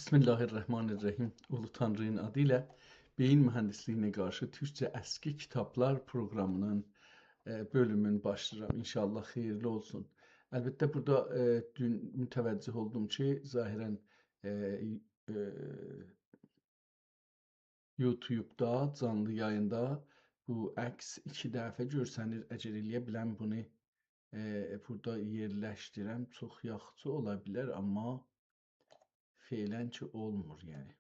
Bismillahirrahmanirrahim. Ulu Tanrı'nın adıyla beyin mühendisliğine karşı Türkçe eski kitaplar programının bölümün başlayacağım. İnşallah hayırlı olsun. Elbette burada dün müteveccih oldum ki zahiren e, e, YouTube'da canlı yayında bu əks 2 dəfə görsənir. Əgər eləyə biləm bunu burada yerləşdirəm. Çox yaxşı ola bilər, amma feilən ki olmur yəni.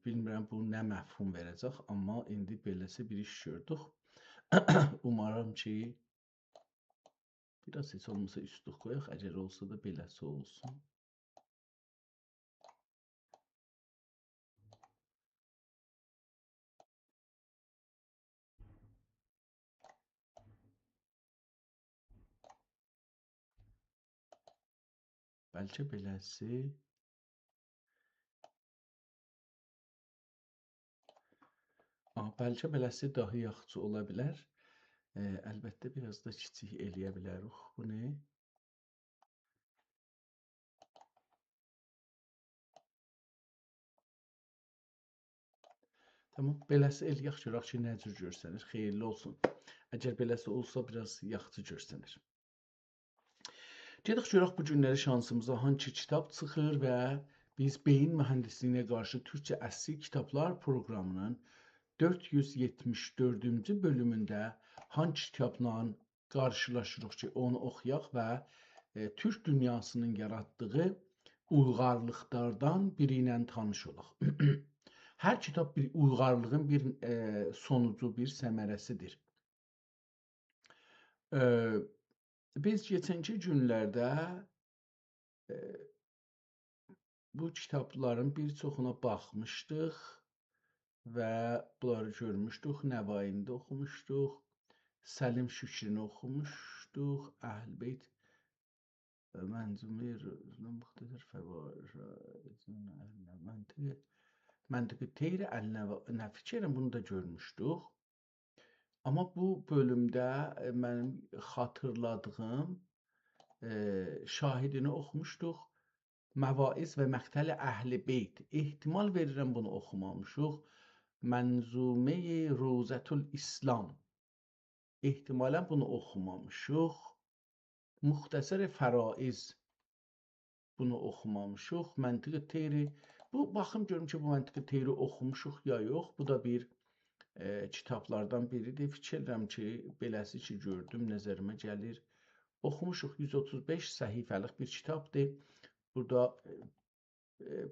Bilmirəm bu nə məfhum verəcək, amma indi beləsi bir iş gördük. Umarım ki biraz heç olmasa üstlük qoyaq, əgər olsa da beləsi olsun. Bəlkə beləsi daha yaxşı ola bilər. Əlbəttə biraz da kiçik eləyə bilərik bunu. Tamam, beləsi eləyək görək ki, nə cür görsənir. Xeyirli olsun. Əgər beləsi olsa biraz yaxşı görsənir. Gedək görək bu günləri şansımıza hangi kitab çıxır və biz beyin mühəndisliyinə qarşı Türkçə əsl kitablar proqramının 474-cü bölümündə hangi kitabla qarşılaşırıq ki, onu oxuyaq və Türk dünyasının yaratdığı uyğarlıqlardan biri ilə tanış olaq. Hər kitab bir uyğarlığın bir sonucu, bir səmərəsidir. Biz geçenki günlərdə bu kitabların bir çoxuna baxmışdıq və bunları görmüşdük, Nəvaini oxumuşduq, Səlim Şükrini oxumuşduq, Əhl-Beyt Mənzumi Məntiqi Teyri Əl-Nəfi bunu da görmüşdük. Amma bu bölümdə mənim xatırladığım şahidini oxumuşduq. Məvaiz və Məqtəli Əhl-i Beyt. Ehtimal verirəm bunu oxumamışıq. Mənzume-i Rozətül İslam. Ehtimalən bunu oxumamışıq. Muxtəsər-i Fəraiz. Bunu oxumamışıq. Məntiqi Teyri. Bu, baxım görüm ki, bu Məntiqi Teyri oxumuşuq ya yox. Bu da bir kitablardan biridir. Fikirləm ki, beləsi ki gördüm, nəzərimə gəlir. Oxumuşuq, 135 səhifəlik bir kitabdır. Burada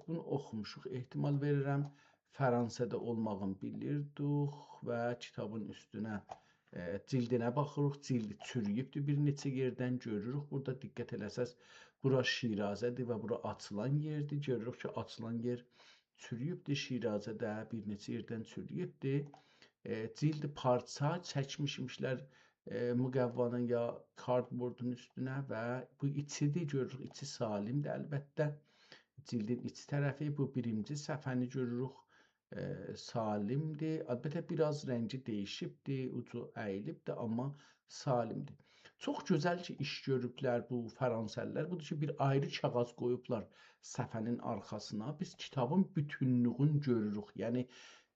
bunu oxumuşuq. Ehtimal verirəm, Fəransədə olmağını bilirdik və kitabın üstünə cildinə baxırıq. Cildi çürüyübdür, bir neçə yerdən görürük. Burada diqqət eləsəz, bura Şirazədir və bura açılan yerdir. Görürük ki, açılan yer çürüyübdür. Şirazədə bir neçə yerdən çürüyübdür. Cildi parça çəkmişmişlər müqəvvanın ya kardbordun üstünə və bu içidir, görürük, içi salimdir əlbəttə. Cildin iç tərəfi, bu birinci səhifəni görürük, salimdir. Əlbəttə biraz rəngi dəyişibdir, ucu əyilibdir, amma salimdir. Çox gözəl ki, iş görüblər bu Fəransəlilər. Budur ki, bir ayrı kağız qoyublar səhifənin arxasına. Biz kitabın bütünlüğünü görürük. Yəni,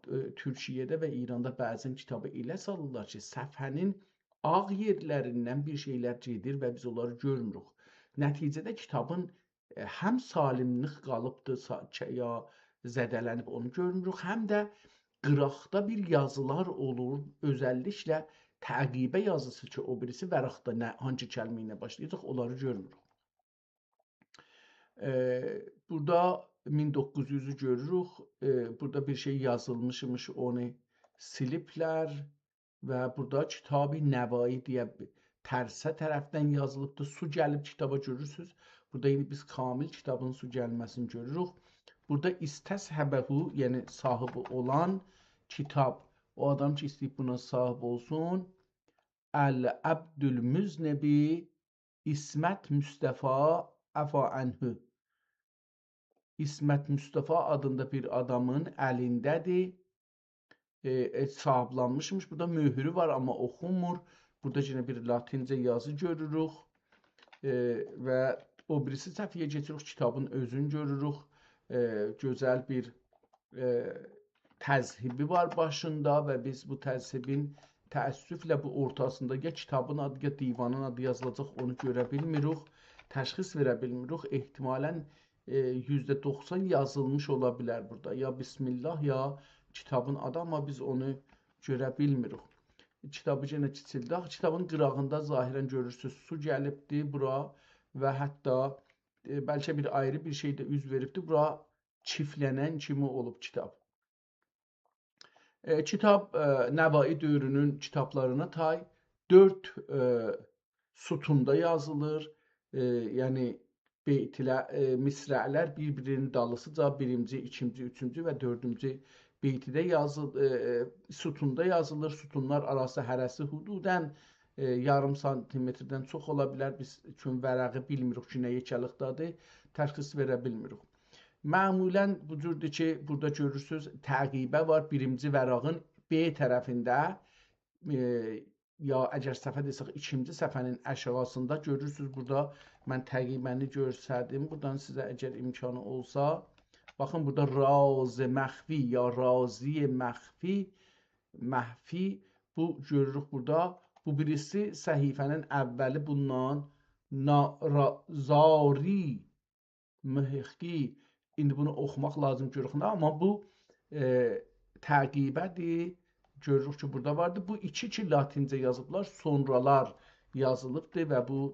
Türkiyədə və İranda bəzən kitabı elə salırlar ki, səhifənin ağ yerlərindən bir şeylər gedir və biz onları görmürük. Nəticədə kitabın həm salimlik qalıbdır ya zədələnib onu görmürük, həm də qıraqda bir yazılar olur, özəlliklə təqibə yazısı ki, o birisi vərəqdə hangi kəlmə ilə başlayacaq, onları görmürük. Burada 1900'ü görürük. Burada bir şey yazılmışmış, onu siliplər və burada Kitab-ı Nəvai deyə tərsə tərəfdən yazılıbdır. Su gəlib kitaba görürsünüz. Burada yine biz kamil kitabın su gəlməsini görürük. Burada İstəshəbəhu, yəni sahibi olan kitab. O adam ki istəyib buna sahib olsun. Əl-Əbdül-Müznebi İsmət Müstəfa Əfa Ənhü. İsmət Mustafa adında bir adamın əlindədir. Sahiblanmışmış. Burada mühürü var, amma oxunmur. Burada yine bir latincə yazı görürük. Və O birisi səhifəyə keçirik, kitabın özünü görürük. Gözəl bir təzhibi var başında və biz bu təzhibin təəssüflə bu ortasında ya kitabın adı ya divanın adı yazılacaq, onu görə bilmirik, təşxis verə bilmirik. Ehtimalən %90 yazılmış ola bilər burada. Ya Bismillah ya kitabın adı, amma biz onu görə bilmirik. Kitabı yenə kiçildək. Kitabın qırağında zahirən görürsünüz su gəlibdi bura və hətta bəlkə bir ayrı bir şey də üz veribdi. Bura çiftlənən kimi olub kitab. Kitab Nəvai dövrünün kitablarına tay 4 sütunda yazılır. Yəni misrələr bir-birinin dalısıca birinci, ikinci, üçüncü və dördüncü beytidə sütunda yazılır. Sütunlar arası hərəsi hududən yarım santimetrdən çox ola bilər. Biz üçün vərəqi bilmirik ki, nə yekəlikdadır, təşxis verə bilmirik. Məmulən bu cürdür ki, burada görürsünüz təqibə var. Birinci vərağın B tərəfində ya əgər səhvə desək, ikinci səhvənin aşağısında görürsünüz. Burada mən təqibəni göstərdim. Buradan sizə əgər imkanı olsa, baxın burada raz məxfi ya razi məxfi bu görürük burada. Bu birisi səhifənin əvvəli bundan zari mühqi. İndi bunu oxumaq lazım görürük. Amma bu təqibədir. Görürük ki, burada vardır. Bu iki latincə yazıblar, sonralar yazılıbdır və bu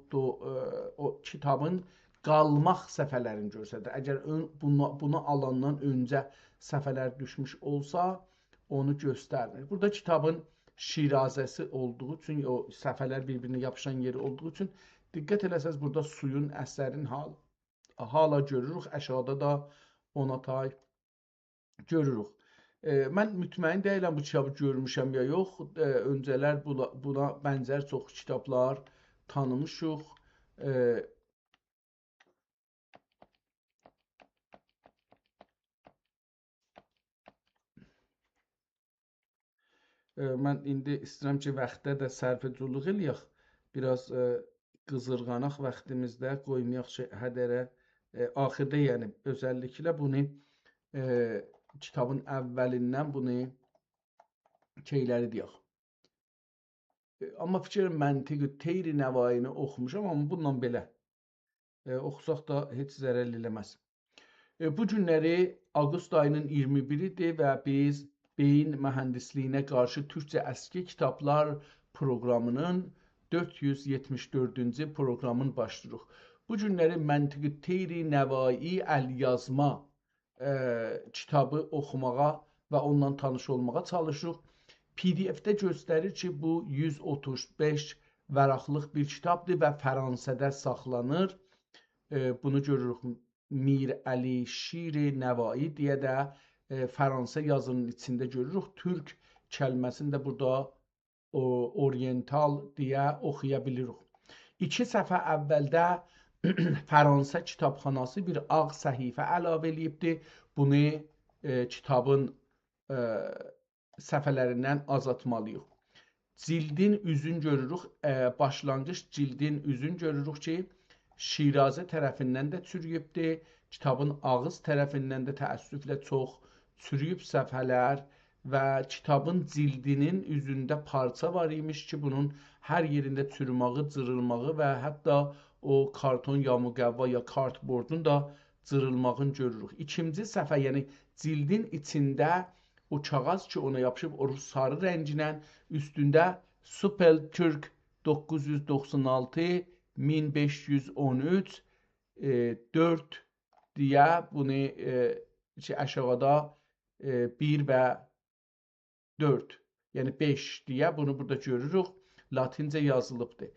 o kitabın qalmaq səhifələrini göstərir. Əgər bunu alandan öncə səhifələr düşmüş olsa, onu göstərmir. Burada kitabın şirazəsi olduğu üçün, o səhifələr bir-birinə yapışan yeri olduğu üçün diqqət eləsəz, burada suyun əsərin hala görürük. Aşağıda da ona tay görürük. Mən mütməyin deyiləm bu kitabı görmüşəm ya yox. Öncələr buna bənzər çox kitablar tanımışıq. Mən indi istəyirəm ki, vaxtda da sərfəculluq eləyək. Biraz qızırğanaq vaxtımızda qoymayaq ki, hədərə axirdə, yəni özəlliklə bunu kitabın əvvəlindən bunu şeyləri deyək. Amma fikrim məntiqi teyri nəvaini oxumuşam, amma bununla belə oxusaq da heç zərər eləməz. Bu günləri Avqust ayının 21-idir və biz beyin mühəndisliyinə qarşı türkcə əski kitablar proqramının 474-cü proqramını başlayırıq. Bu günləri məntiqi teyri nəvai əl-yazma kitabı oxumağa və ondan tanış olmağa çalışırıq. PDF-də göstərir ki, bu 135 vəraqlıq bir kitabdır və Fransada saxlanır. Bunu görürük. Mir Əli Şiri Nəvai deyə də Fransa yazının içində görürük. Türk kəlməsini də burada oriental deyə oxuya bilirik. 2 səhifə əvvəldə Fransa kitabxanası bir ağ səhifə əlavə eləyibdir. Bunu kitabın səhifələrindən azaltmalıyıq. Cildin üzün görürük. Başlanğıc cildin üzün görürük ki, Şirazə tərəfindən də çürüyübdir. Kitabın ağız tərəfindən də təəssüflə çox çürüyüb səhifələr və kitabın cildinin üzündə parça var imiş ki, bunun hər yerində çürüməyi, cırılmağı və hətta o karton ya müqəvva ya kartbordun da cırılmağını görürük. İkinci səhifə, yəni cildin içində o kağız ki, ona yapışıb, o sarı rənginlə üstündə Supel Türk 996 1513 4 deyə bunu aşağıda 1 və 4, yəni 5 deyə bunu burada görürük. Latincə yazılıbdır.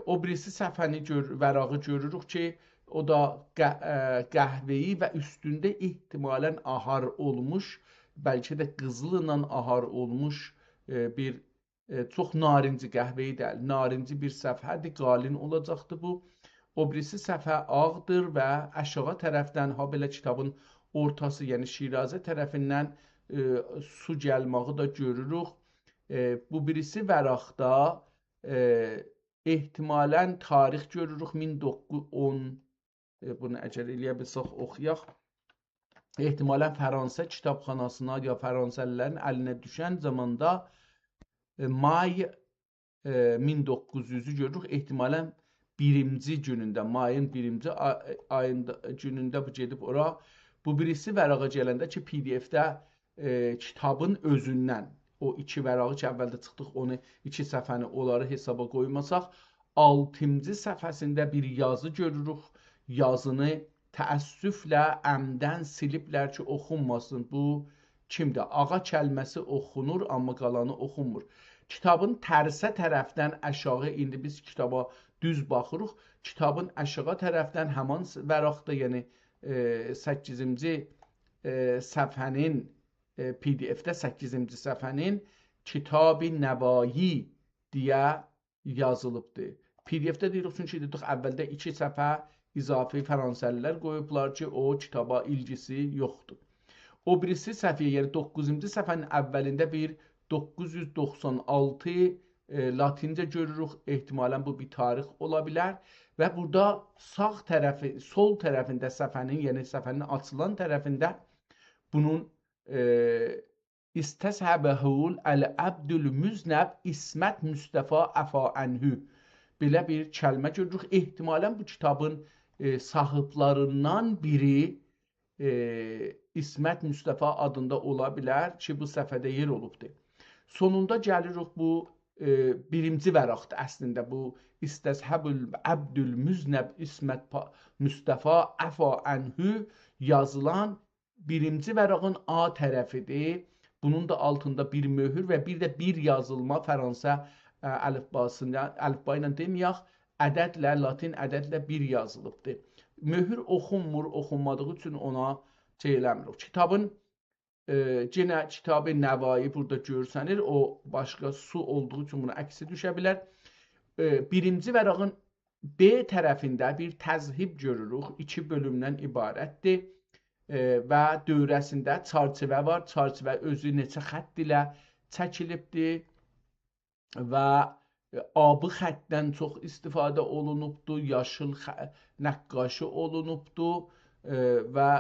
O birisi səhifəni vərağı görürük ki, o da qəhvəyi və üstündə ehtimalən ahar olmuş, bəlkə də qızılla ahar olmuş bir çox narinci qəhvəyi deyil, narinci bir səhifədir, qalin olacaqdır bu. O birisi səhifə ağdır və aşağı tərəfdən, ha belə kitabın ortası, yəni Şirazə tərəfindən su gəlməyi da görürük. Bu birisi vəraqda ehtimalən tarix görürük, bunu əgər eləyə bilsək oxuyaq. Ehtimalən Fransa kitabxanasına ya Fransəlilərin əlinə düşən zamanda may 1900'ü görürük. Ehtimalən birinci günündə, mayın birinci ayında günündə bu gedib ora. Bu birisi vərağa gələndə ki, PDF-də kitabın özündən, o iki vərağı ki, əvvəldə çıxdıq, onu iki səhifəni onları hesaba qoymasaq, 6-cı səhifəsində bir yazı görürük. Yazını təəssüflə əmdən siliblər ki, oxunmasın. Bu kimdir? Ağa kəlməsi oxunur, amma qalanı oxunmur. Kitabın tərsə tərəfdən aşağı, indi biz kitaba düz baxırıq. Kitabın aşağı tərəfdən həman vəraqda, yəni 8-ci səhifənin PDF-də 8-ci səhifənin Kitab-ı Nəvayi deyə yazılıbdır. PDF-də deyirik, çünki dedik əvvəldə 2 səhifə izafi fransəlilər qoyublar ki, o kitaba ilgisi yoxdur. O birisi səhifəyə, yəni 9-cu səhifənin əvvəlində bir 996 latincə görürük. Ehtimalən bu bir tarix ola bilər. Və burada sağ tərəfi, sol tərəfində səhifənin, yəni səhifənin açılan tərəfində bunun İstəshəbəhul əl-əbdül müznəb İsmət Müstəfa əfa ənhü belə bir kəlmə görürük. Ehtimalən bu kitabın sahiblarından biri İsmət Müstəfa adında ola bilər ki, bu səhifədə yer olubdur. Sonunda gəlirik bu birinci vəraqdır əslində. Bu İstəshəbül əbdül müznəb İsmət Müstəfa əfa ənhü yazılan birinci vərağın A tərəfidir. Bunun da altında bir möhür və bir də bir yazılma Fransa əlifba ilə deməyək, ədədlə, latin ədədlə bir yazılıbdır. Möhür oxunmur, oxunmadığı üçün ona şey eləmirik. Kitabın yenə Kitab-ı Nəvayi burada görsənir. O başqa su olduğu üçün buna əksi düşə bilər. Birinci vərağın B tərəfində bir təzhib görürük. 2 bölümdən ibarətdir. Və dövrəsində çarçıvə var. Çarçıvə özü neçə xətt ilə çəkilibdir və abı xəttdən çox istifadə olunubdur. Yaşıl nəqqaşı olunubdur və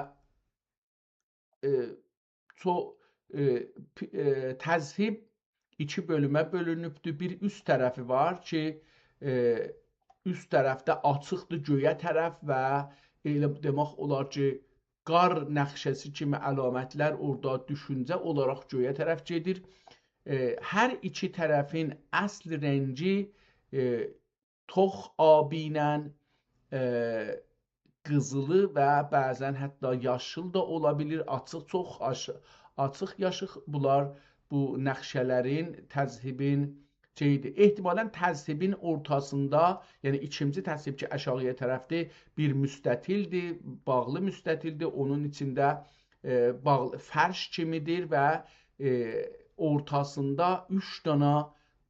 təzhib 2 bölümə bölünübdür. Bir üst tərəfi var ki, üst tərəfdə açıqdır göyə tərəf və elə demək olar ki, qar nəxşəsi kimi əlamətlər orada düşüncə olaraq göyə tərəf gedir. Hər iki tərəfin əsl rəngi tox abi ilə qızılı və bəzən hətta yaşıl da ola bilir. Açıq, çox açıq yaşıq bunlar bu nəxşələrin, təzhibin şeydir. Ehtimalən təzhibin ortasında, yəni ikinci təzhib ki, aşağıya tərəfdir, bir müstətildir, bağlı müstətildir. Onun içində bağlı fərş kimidir və ortasında 3 dana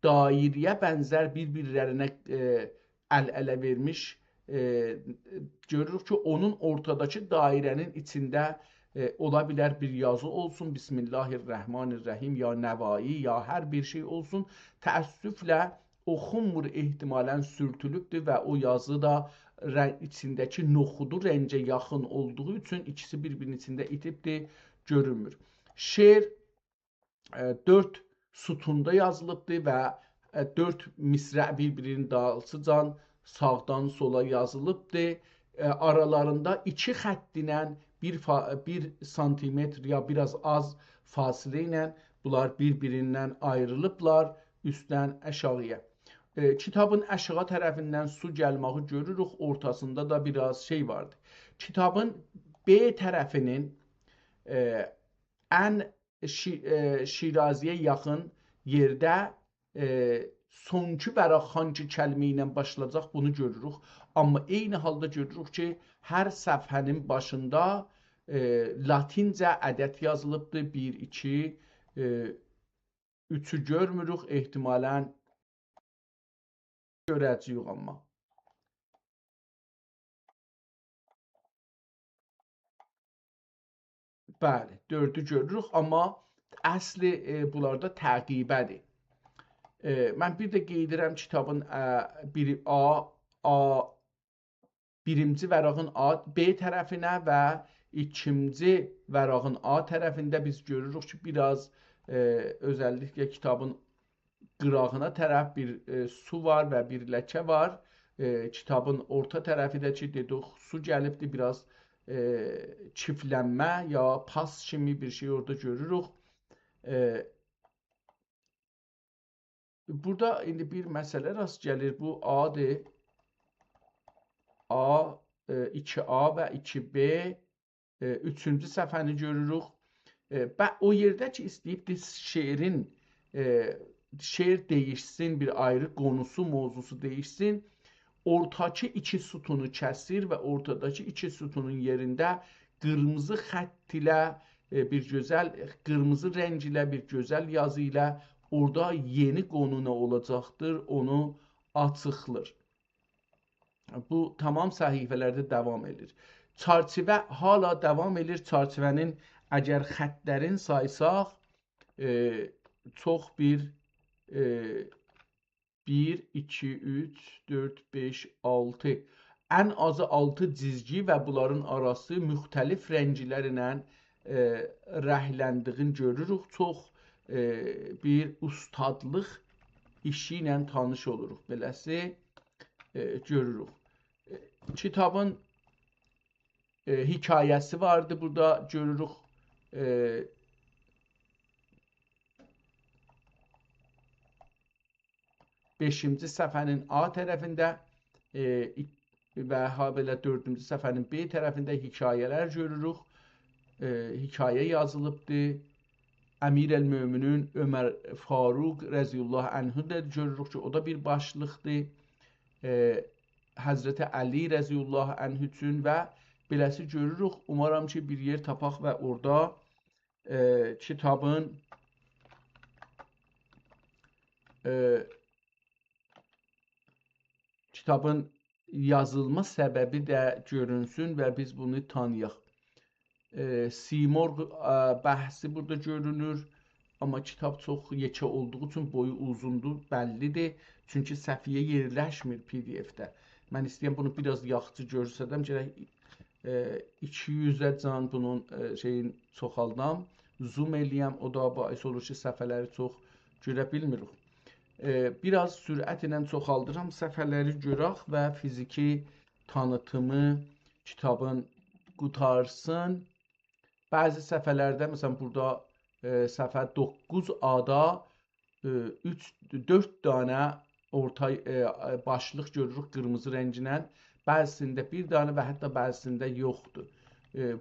dairəyə bənzər bir-birlərinə əl-ələ vermiş görürük ki, onun ortadakı dairənin içində ola bilər bir yazı olsun. Bismillahirrahmanirrahim ya Nəvayi ya hər bir şey olsun. Təəssüflə oxunmur, ehtimalən sürtülübdür və o yazı da içindəki noxudu rəngə yaxın olduğu üçün ikisi bir-birinin içində itibdir, görünmür. Şeir 4 sütunda yazılıbdır və 4 misrə bir-birinin dalsıcan sağdan sola yazılıbdır. Aralarında 2 xəttinə 1 santimetr ya biraz az fasilə ilə bunlar bir-birindən ayrılıblar üstdən aşağıya. Kitabın aşağı tərəfindən su gəlməyi görürük. Ortasında da biraz şey vardır. Kitabın B tərəfinin ən Şiraziyə yaxın yerdə sonki vəraq hangi kəlmə ilə başlayacaq bunu görürük. Amma eyni halda görürük ki, hər səfhənin başında latincə ədəd yazılıbdır. 1, 2, 3'ü görmürük. Ehtimalən görəcəyik amma. Bəli, 4'ü görürük, amma əsli bunlarda təqibədir. Mən bir də qeyd edirəm kitabın biri A birinci vərağın B tərəfinə və ikinci vərağın A tərəfində biz görürük ki, biraz özəlliklə kitabın qırağına tərəf bir su var və bir ləkə var. Kitabın orta tərəfi də ki, dedik, su gəlibdir, biraz çiftlənmə ya pas kimi bir şey orada görürük. Burada indi bir məsələ rast gəlir, bu A-dır. A, 2A və 2B, üçüncü səhifəni görürük. Və o yerdə ki, istəyibdir şeirin, şeir değişsin, bir ayrı konusu, mövzusu değişsin. Ortadakı iki sütunu kəsir və ortadakı iki sütunun yerində qırmızı xətt ilə bir gözəl, qırmızı rəng ilə bir gözəl yazı ilə orada yeni konu nə olacaqdır, onu açıqlır. Bu tamam səhifələrdə davam edir. Çarçıvə hala davam edir. Çarçıvənin əgər xəttlərin saysaq çox bir 1, 2, 3, 4, 5, 6 ən azı 6 cizgi və bunların arası müxtəlif rənglərlə rəhləndiğini görürük. Çox bir ustadlıq işi ilə tanış oluruq. Beləsi görürük. Kitabın hikayəsi vardı. Burada görürük 5-ci səhifənin A tərəfində və habelə 4-cü səhifənin B tərəfində hikayələr görürük. Hikayə yazılıbdır. Əmir el-Möminin Ömər Faruq rəziyallahu anhu da görürük ki, o da bir başlıqdır. Həzrəti Əli rəziyallahu anhu üçün və beləsi görürük. Umaram ki, bir yer tapaq və orada kitabın yazılma səbəbi də görünsün və biz bunu tanıyaq. Simorq bəhsi burada görünür. Amma kitab çox yekə olduğu üçün boyu uzundur, bəllidir. Çünki səhifəyə yerləşmir PDF-də. Mən istəyəm bunu biraz yaxşı görsədəm. Gərək 200-ə can bunun şeyin çoxaldam. Zoom eləyəm. O da bais olur ki, səhifələri çox görə bilmirik. Biraz sürət ilə çoxaldıram. Səhifələri görək və fiziki tanıtımı kitabın qutarsın. Bəzi səhifələrdə, məsələn, burada səhifə 9A-da 4 dənə orta başlıq görürük qırmızı rənglə. Bəzisində bir dənə və hətta bəzisində yoxdur.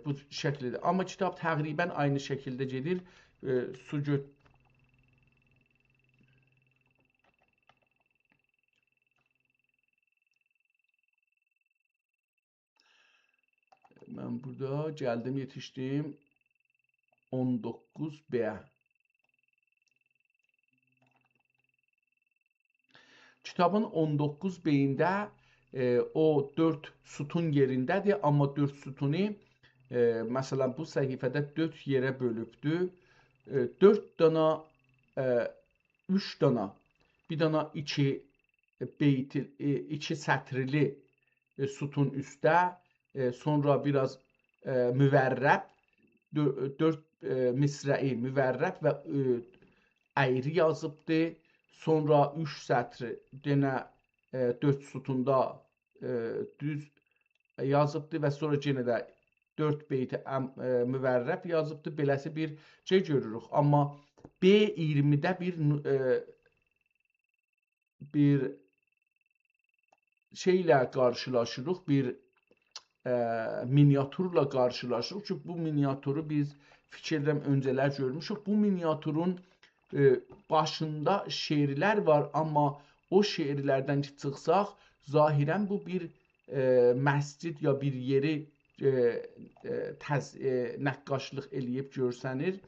Bu şəkildə. Amma kitab təqribən aynı şəkildə gedir. Mən burada gəldim, yetişdim 19B. Kitabın 19B-ində o 4 sütun yerindədir, amma 4 sütunu məsələn bu səhifədə 4 yerə bölübdür. 4 dana 3 dana bir dana 2 sətrli sütun üstə, sonra biraz müvərrəb 4 misrəi müvərrəb və əyri yazıbdır. Sonra 3 sətri yenə 4 sütunda düz yazıbdır və sonra yenə də 4 beyti müvərrəb yazıbdır. Beləsi bir şey görürük. Amma B20-də bir şeylə qarşılaşırıq, bir miniaturla qarşılaşırıq ki, bu miniaturu biz fikirdən öncələr görmüşük. Bu miniaturun başında şeirlər var, amma o şeirlərdən ki çıxsaq, zahirən bu bir məscid ya bir yeri nəqqaşlıq eləyib görsənir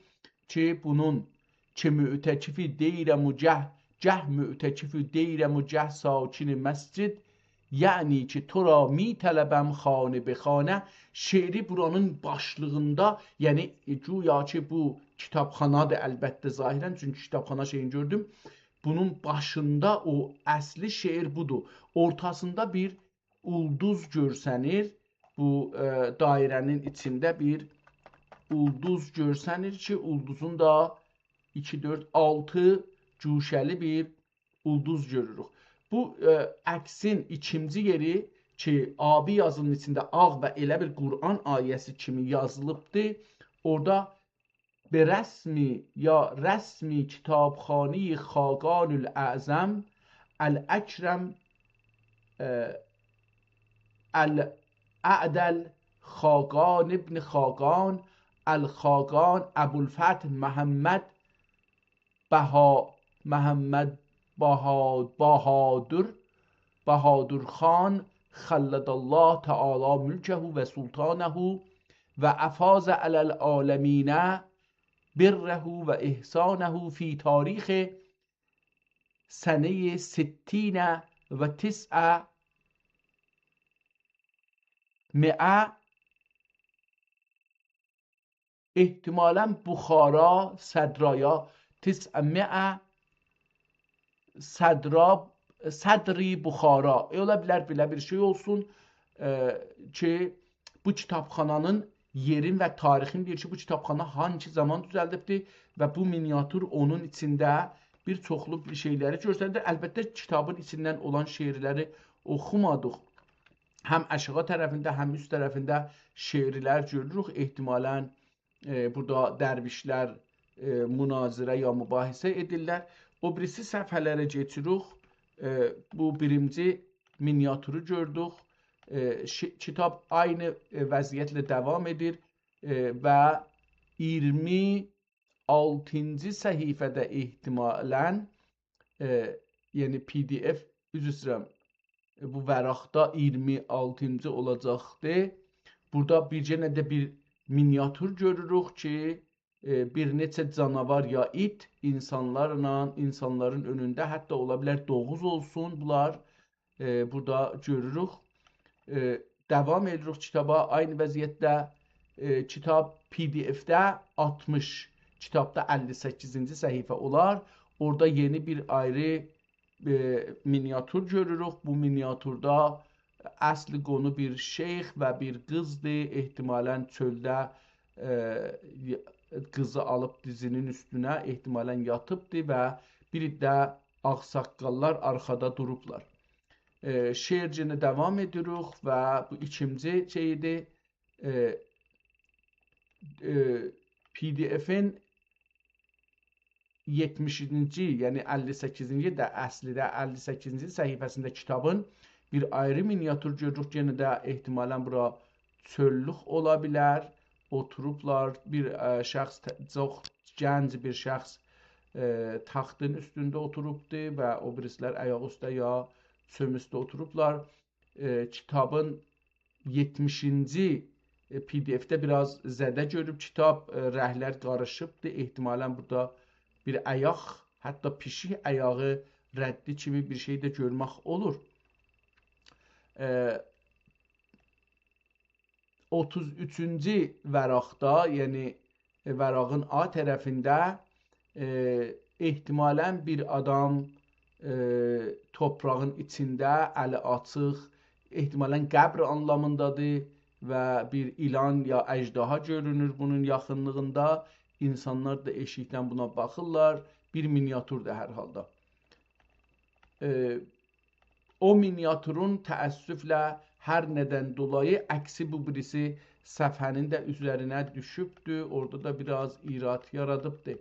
ki, bunun ki mütəkifi deyrəmu cəh mütəkifi deyrəmu cəh sakini məscid, yəni ki tora mi tələbəm xanə be xanə, şeiri buranın başlığında, yəni güya ki bu kitabxanadır əlbəttə zahirən, çünki kitabxana şeyini gördüm. Bunun başında o əsli şeir budur. Ortasında bir ulduz görsənir. Bu dairənin içində bir ulduz görsənir ki, ulduzun da 2, 4, 6 cuşəli bir ulduz görürük. Bu əksin ikinci yeri ki, abi yazının içində ağ və elə bir Qur'an ayəsi kimi yazılıbdır. Orada به رسمی یا رسمی کتابخانه خاقان الاعظم الاکرم الاعدل خاقان ابن خاقان الخاقان ابوالفتح محمد بهادر خان خلد الله تعالی ملکه و سلطانه و افاض علی العالمین بره و احسانه فی تاریخ سنه 60 و 900 احتمالا بخارا صدرایا 900 sadri Buxara. Ola bilər belə bir şey olsun ki, bu kitabxananın yerin və tarixin deyir ki, bu kitabxana hangi zaman düzəldibdir və bu miniatür onun içində bir çoxlu bir şeyləri göstərir. Əlbəttə kitabın içindən olan şeirləri oxumadıq. Həm aşağı tərəfində, həm üst tərəfində şeirlər görürük. Ehtimalən burada dərvişlər münazirə ya mübahisə edirlər. O birisi səhifələrə keçirik. Bu birinci miniatürü gördük. Kitab aynı vəziyyətlə devam edir və 26-cı səhifədə ehtimalən yəni PDF üzr istəyirəm, bu vərəqdə 26-cı olacaqdır. Burada bircə də bir miniatür görürük ki, bir neçə canavar ya it insanların önündə, hətta ola bilər doğuz olsun bunlar. Burada görürük. Devam edirik kitaba aynı vəziyyətdə. Kitab PDF-də 60, kitabda 58-ci səhifə olar. Orada yeni bir ayrı miniatür görürük. Bu miniatürdə əsli qonu bir şeyx və bir qızdır. Ehtimalən çöldə qızı alıb dizinin üstünə ehtimalən yatıbdır və bir də ağsaqqallar arxada durublar. Şeircini devam edirik və bu ikinci şeydir. PDF-in 70-ci, yəni 58-ci də əslidə 58-ci səhifəsində kitabın bir ayrı miniatür görürük. Yenə də ehtimalən bura çöllük ola bilər. Oturublar, bir şəxs, çox gənc bir şəxs taxtın üstündə oturubdur və o birisilər ayaq üstə ya çömüstə oturublar. Kitabın 70-ci PDF-də biraz zədə görüb kitab, rəhlər qarışıbdır. Ehtimalən burada bir ayaq, hətta pişik ayağı rəddi kimi bir şey də görmək olur. 33-cü vəraqda, yəni vərağın A tərəfində ehtimalən bir adam toprağın içində, əli açıq, ehtimalən qəbr anlamındadır və bir ilan ya əjdaha görünür bunun yaxınlığında. İnsanlar da eşikdən buna baxırlar. Bir miniatürdə hər halda. O miniatürün təəssüflə hər nədən dolayı əksi bu birisi səfhənin də üzərinə düşübdür. Orada da biraz irad yaradıbdır.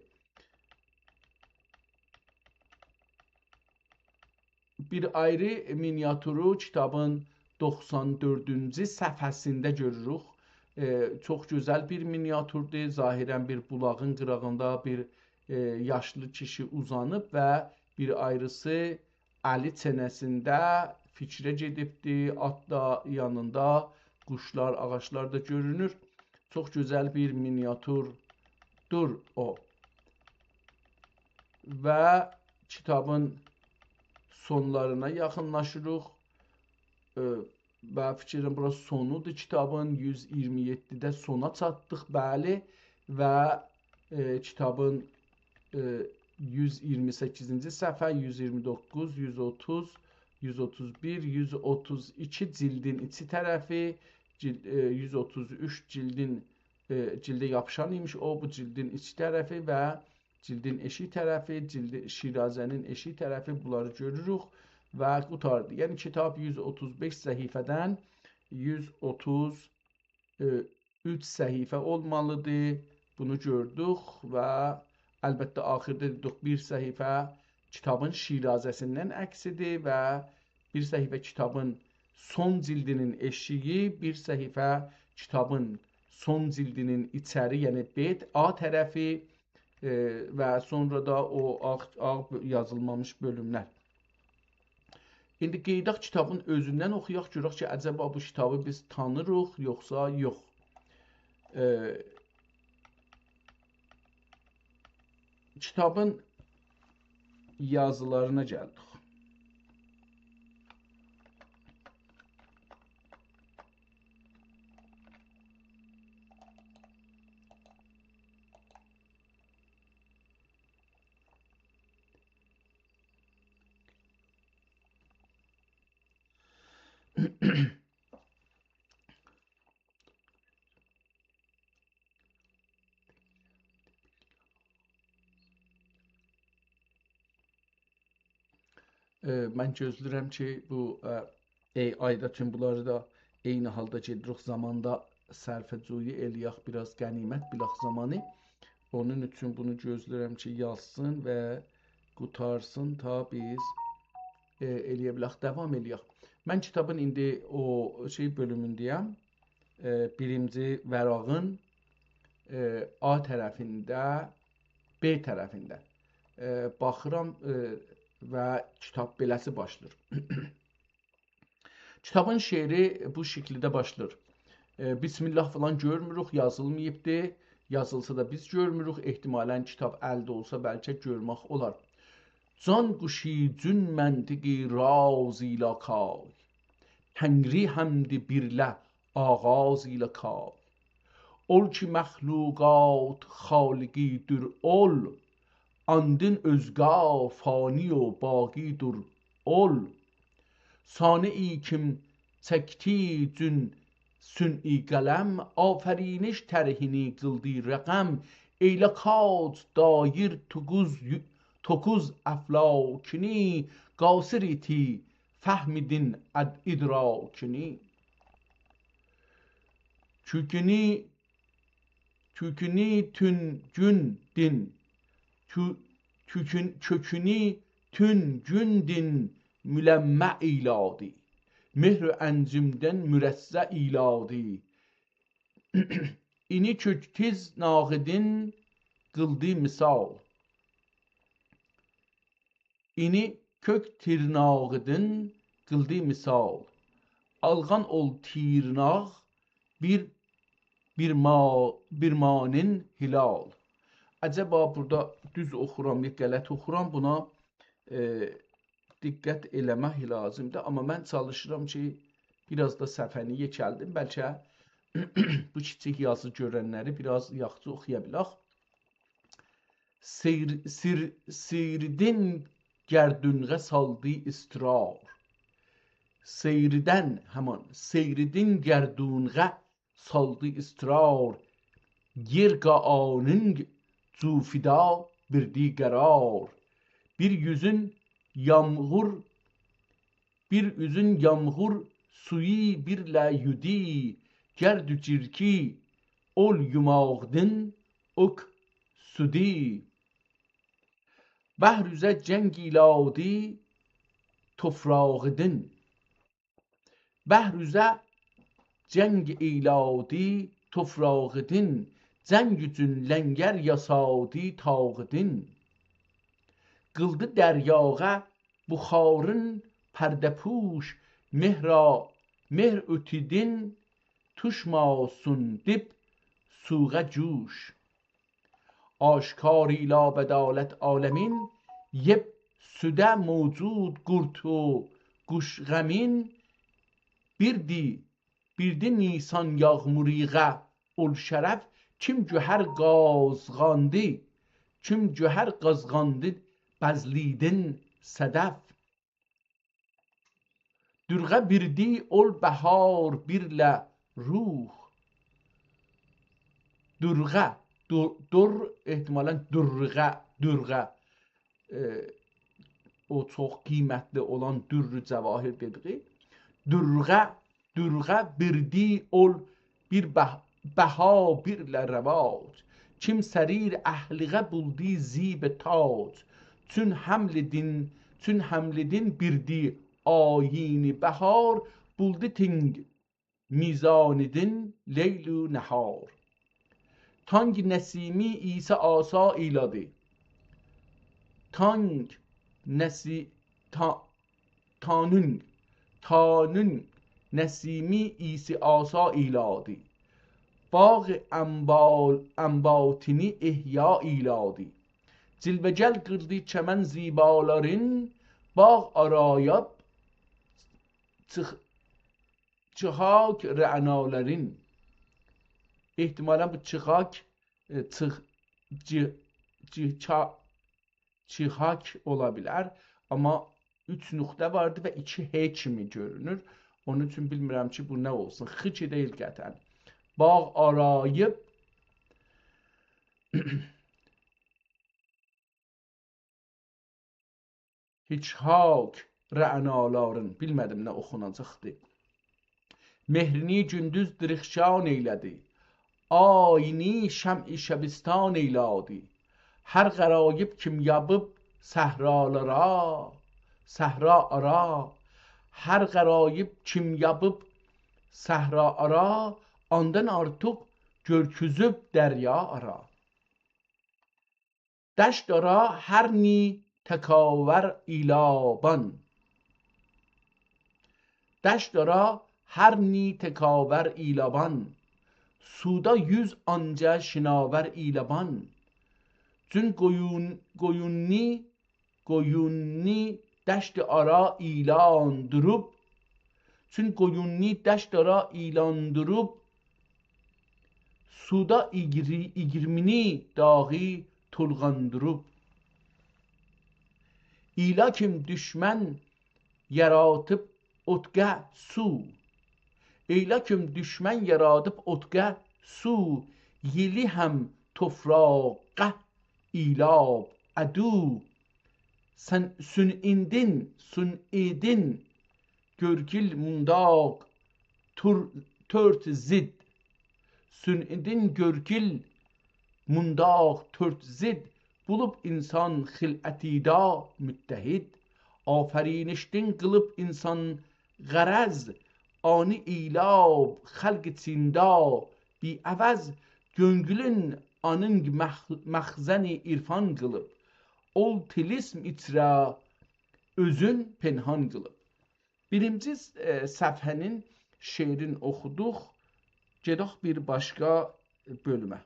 Bir ayrı miniatürü kitabın 94-cü səhifəsində görürük. Çox gözəl bir miniatürdür. Zahirən bir bulağın qırağında bir yaşlı kişi uzanıb və bir ayrısı əli çənəsində fikrə gedibdir. At da yanında, quşlar, ağaçlar da görünür. Çox gözəl bir miniatürdur o. Və kitabın sonlarına yaxınlaşırıq. Və fikirəm burası sonudur kitabın. 127-də sona çatdıq, bəli. Və kitabın 128-ci səhifə, 129, 130, 131, 132 cildin içi tərəfi, 133 cildə yapışan imiş o, bu cildin içi tərəfi və cildin eşik tərəfi, Şirazənin eşik tərəfi, bunları görürük və qutardı. Yəni kitab 135 səhifədən 133 səhifə olmalıdır. Bunu gördük və əlbəttə axırda dedik bir səhifə kitabın Şirazəsindən əksidir və bir səhifə kitabın son cildinin eşiyi, bir səhifə kitabın son cildinin içəri, yəni B, A tərəfi və sonra da o ağ yazılmamış bölümlər. İndi qeydaq kitabın özündən oxuyaq, görək ki, əcəba bu kitabı biz tanırıq, yoxsa yox. Kitabın yazılarına gəldik. Mən gözləyirəm ki, bu ayda üçün bunları da eyni halda gedirik zamanda sərfəcuyi eləyək, biraz qənimət bilək zamanı. Onun üçün bunu gözləyirəm ki, yazsın və qutarsın ta biz eləyə bilək, davam eləyək. Mən kitabın indi o bölümündəyəm. Birinci vərağın A tərəfində, B tərəfində baxıram və kitab beləsi başlayır. Kitabın şeiri bu şəkildə başlayır. Bismillah falan görmürük, yazılmayıbdır. Yazılsa da biz görmürük. Ehtimalən kitab əldə olsa bəlkə görmək olar. Can quşicün məntiqi raz ilə kay, Təngri həmdi birlə ağaz ilə kay. Ol ki məxluqat xaliqidir ol, Andın özqa fani و باقیdir ol. Sani kim çəkdi cün sün'i qələm, Afəriniş tərhini qıldı rəqəm. Eylə kac dair tokuz əflakini, Qasiriti fəhmidin idrakini. Kükünü tün gün din, kökünü tün gündin müləmmə iladı, Mehr-i əncimdən mürəzzə iladı. İni köktiz nağidin qıldı misal, İni kök tirnağidin qıldı misal. Alğan ol tirnağ bir manin hilal. Acaba burada düz oxuram, qələt oxuram, buna diqqət eləmək lazımdır. Amma mən çalışıram ki, biraz da səhvəni yekəldim. Bəlkə bu kiçik yazı görənləri biraz yaxşı oxuya bilək. Seyridin gərdünğə saldı israr. Seyridən, həman, seyridin gərdünğə saldı israr. Yer qaanın cufida birdi qərar. Bir üzün yağmur suyu birlə yudi. Gərdü cirki ol yumağdın ok sudi. Bəhrüzə cəng iladı tofrağdın. Bəhrüzə cəng iladı tofrağdın. Cəng üçün ləngər yasadı tağdın. Qıldı dəryağa buxarın pərdəpuş. Mehr ötidin tuşmasun dib suğə cuş. Aşkar ila bədalət aləmin, Yeb südə mövcud qurt و quş qəmin. Birdi nisan yağmuriğə ol şərəf. Kim cöhər qazğandı bəzlidin sədəf. Dürğə birdi ol bəhar birlə ruh. Dürğə, dur ehtimalən dürğə o çox qiymətli olan dürrü cəvahir dediği. Dürğə birdi ol bir bəha birlə rəvac. Kim sərir əhliğə buldi zib tac. Çün həmlidin birdi ayini bəhar. Buldu ting mizanidin leylu nəhar. Tang nesimi ise asa iladı. Tanın nesimi ise asa iladı. Bağ enbatini ihya iladı. Cilvegel kırdı çemen zibaların. Bağ arayıp çıhak re'naların. İhtimalen bu çıhak çıhak olabilir. Ama 3 nöqtə vardı və 2 H kimi görünür. Onun üçün bilmirəm ki, bu nə olsun. Xıç deyil qətən. Bağ arayıb hiçhak rə'naların. Bilmədim nə oxunacaqdır. Mehrini gündüz dirixşan eylədi. Ayni şəm-i şəbistan eylədi. Hər qərayib kim yapıb səhralara, səhra ara. Hər qərayib kim yapıb səhra ara. Ondan artıq görküzüb dərya ara. Dəşt ara hər ni təkavər ilaban. Dəşt ara hər ni təkavər ilaban. Suda yüz anca şinaver ilaban. Cün goyunni dəşt ara ilan durub. Çün goyunni dəşt ara ilan durub. Suda igirmini dağı tulğandırıb. İla kim düşmən yaratıp otqa su. İla kim düşmən yaradıb otqa su. Yeli həm tofraqa ilab adu. Sünidin görgil mundaq tört zid. Sünidin görgil mundaq tört zid. Bulub insan xilətida müttəhid. Afərinişdin qılıb insan qərəz. Ani ilab xəlq içində bi əvəz. Göngülün anın məxzəni irfan qılıb. Ol tilism içrə özün penhan qılıb. Birinci səfhənin şeirin oxuduq. Gedək bir başqa bölümə.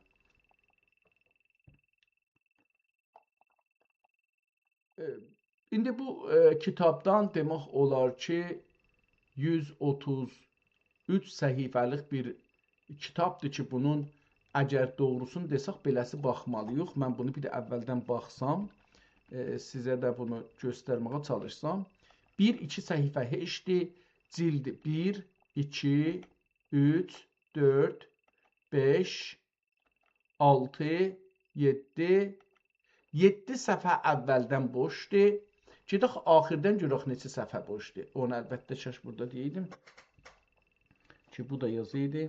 İndi bu kitabdan demək olar ki 133 səhifəlik bir kitabdır ki, bunun əgər doğrusunu desək beləsi baxmalıyıq. Mən bunu bir də əvvəldən baxsam, sizə də bunu göstərməyə çalışsam. 1-2 səhifə heçdir. Cild 1, 2, 3, 4, 5, 6, 7, 7 səfhə əvvəldən boşdur. Gedək axirdən görək neçə səfhə boşdur. Onu əlbəttə şəş burada deyildim ki, bu da yazı idi.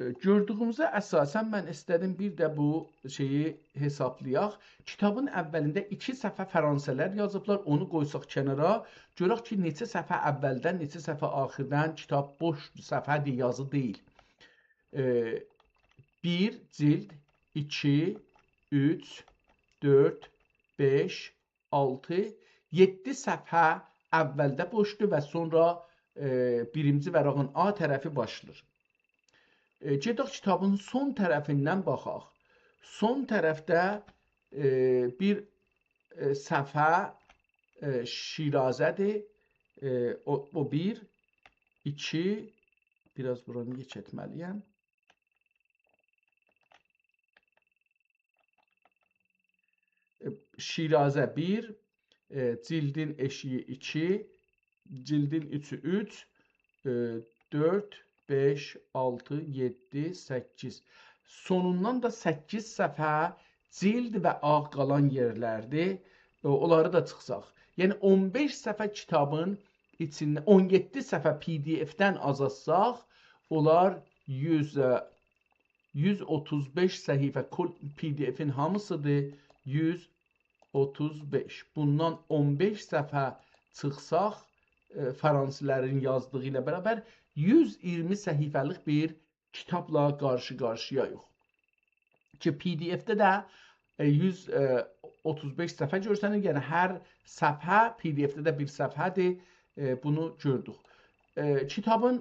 Gördüyümüzə əsasən mən istədim bir də bu şeyi hesablayaq. Kitabın əvvəlində 2 səfhə fransələr yazıblar. Onu qoysaq kənara. Görək ki, neçə səfhə əvvəldən, neçə səfhə axirdən kitab boş səfhədir, yazı deyil. 1 cild, 2, 3, 4, 5, 6, 7 səfhə əvvəldə boşdur və sonra birinci vərəqin A tərəfi başlayır. Gedək kitabın son tərəfindən baxaq. Son tərəfdə bir səfhə Şirazədir. O 1, 2, biraz buranı keçətməliyəm. Şirazə 1, Cildin eşiği 2, cildin içi 3, 4, 5, 6, 7, 8. Sonundan da 8 səhifə cild və ağ qalan yerlərdir. Onları da çıxsaq. Yəni 15 səhifə kitabın içində 17 səhifə PDF-dən azaltsaq, onlar 135 səhifə PDF-in hamısıdır. 135. Bundan 15 səhifə çıxsaq, Fransızların yazdığı ilə bərabər 120 səhifəlik bir kitabla qarşı-qarşıyayıq. Ki PDF-də də 135 səhifə görsənir. Yəni hər səhifə PDF-də də bir səhifədir. Bunu gördük. Kitabın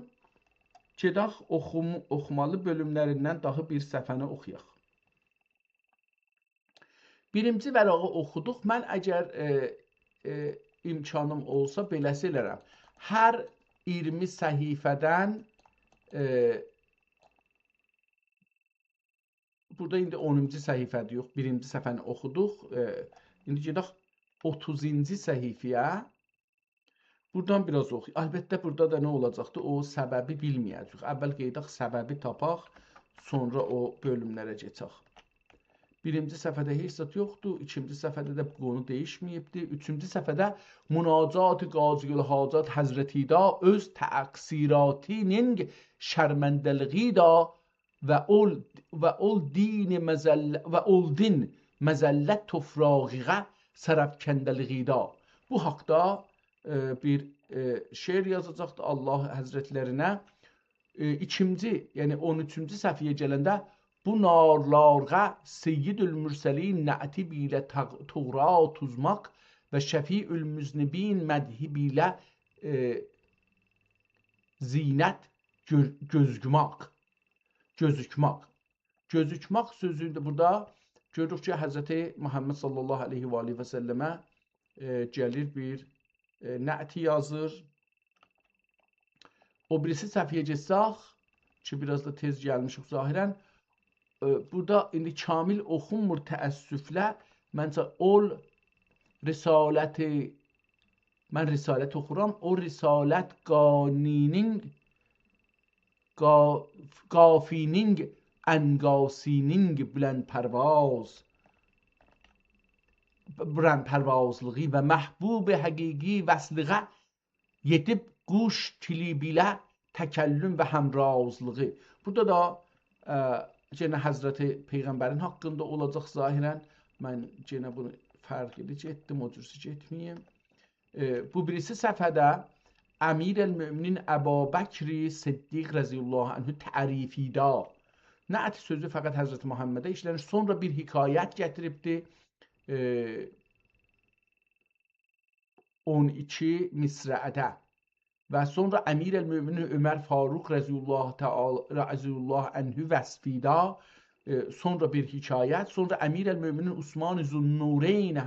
gedək oxumalı bölümlərindən daha bir səhifəni oxuyaq. Birinci vərəqi oxuduq. Mən əgər imkanım olsa beləsi elərəm. Hər 20 səhifədən burada indi 10-cu səhifədir, yox, birinci səhifəni oxuduq. İndi gedək 30-cu səhifəyə. Buradan biraz oxuyaq. Əlbəttə burada da nə olacaqdır? O səbəbi bilməyəcək. Əvvəl qeydaq səbəbi tapaq, sonra o bölümlərə keçək. Birinci səhifədə heç zət yoxdur. İkinci səhifədə də qonu dəyişməyibdir. Üçüncü səhifədə Münacat-ı Qaziyül Hacət Həzrəti da öz təqsiratinin şərməndəliği da və oldin məzəllət tofrağığa sərəfkəndəliği da. Bu haqda bir şeir yazacaqdır Allah Həzrətlərinə. İkinci, yəni 13-cü səhifəyə gələndə bu narlarğa Seyyidül Mürsəlin nə'tib ilə tuğra tuzmaq və şəfiül müznibin mədhib ilə zinət gözükmək. Gözükmək sözündə burada görürük ki, Həzrəti Muhammed sallallahu aleyhi və aleyhi və səlləmə gəlir bir nə'ti yazır. O birisi səhifəyə geçsək ki, biraz da tez gəlmişik zahirən. Burada indi kamil oxunmur təəssüflə. Məncə mən risalət oxuram. O risalət qafinin ənqasinin bülend pərvazlığı və məhbub həqiqi vəslığa yedib quş kilibilə təkəllüm və həmrazlığı. Burada da yenə Həzrəti Peyğəmbərin haqqında olacaq zahirən. Mən yenə bunu fərq edici etdim, o cürsi getməyim. Bu birisi səfədə Əmir-el-Müminin Əbu Bəkri Siddiq rəziyallahu anhu tərifi da. Nə'ti sözü fəqət Həzrəti Muhammedə işlənir. Sonra bir hikayət gətiribdir. 12 misrəədə və sonra Əmir-el-Müminin Ömər Faruq rəziyallahu anhu vəsfida, sonra bir hikayət, sonra Əmir-el-Müminin Osman Zunnureyn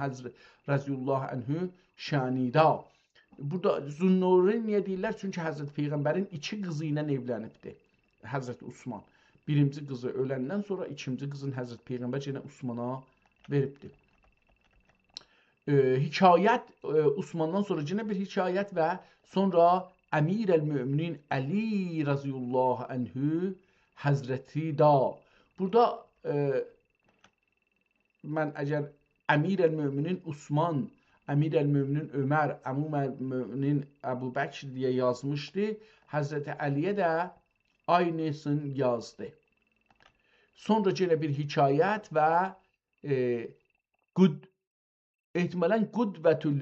rəziyallahu anhu şanida. Burada Zunnureyn niyə deyirlər? Çünki Həzrəti Peyğəmbərin 2 qızı ilə evlənibdir. Həzrəti Osman. Birinci qızı öləndən sonra ikinci qızın Həzrəti Peyğəmbər yenə Osmana veribdir. Hikayət Osmandan sonra yenə bir hikayət və sonra Əmir-el-Müminin Əli rəziyallahu anhu Həzrəti da. Burada mən əgər Əmir-el-Müminin Osman, Əmir-el-Müminin Ömər, Əmir-el-Müminin Əbu Bəkr deyə yazmışdı. Həzrəti Əliyə də aynısını yazdı. Sonra yenə bir hikayət və ehtimalən Qudvətül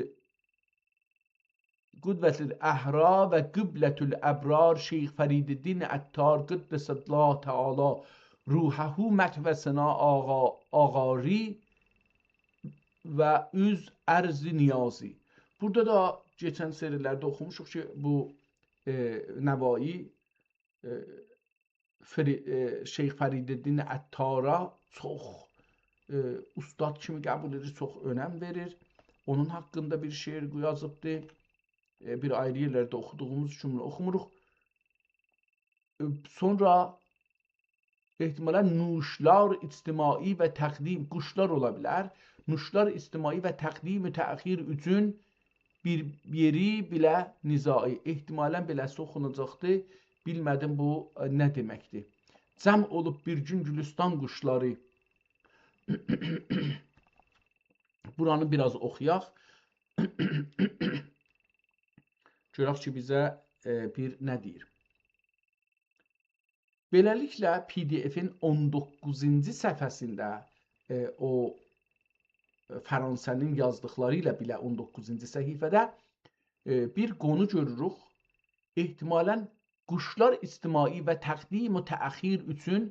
Əhra və Qüblətül Əbrar Şeyx Fəriddin Əttar Qüddəsəllahu Teala ruhəhu mətvəsəna ağari və üz ərz-i niyazi. Burada da geçən serilərdə oxumuşuq ki, bu nəvai Şeyx Fəriddin Əttara çox ustad kimi qəbul edir, çox önəm verir. Onun haqqında bir şeir yazıbdır. Bir ayrı yerlərdə oxuduğumuz üçün oxumuruq. Sonra ehtimalən nuşlar ictimai və təqdim, quşlar ola bilər. Nuşlar ictimai və təqdim təxir üçün bir yeri bilə nizai. Ehtimalən beləsi oxunacaqdır. Bilmədim bu nə deməkdir. Cəm olub bir gün Gülüstan quşları. Buranı biraz oxuyaq. Görək ki, bizə bir nə deyir. Beləliklə, PDF-in 19-cu səhifəsində o Fransənin yazdıqları ilə bilə 19-cu səhifədə bir qonu görürük. Ehtimalən quşlar ictimai və təqdim və təxir üçün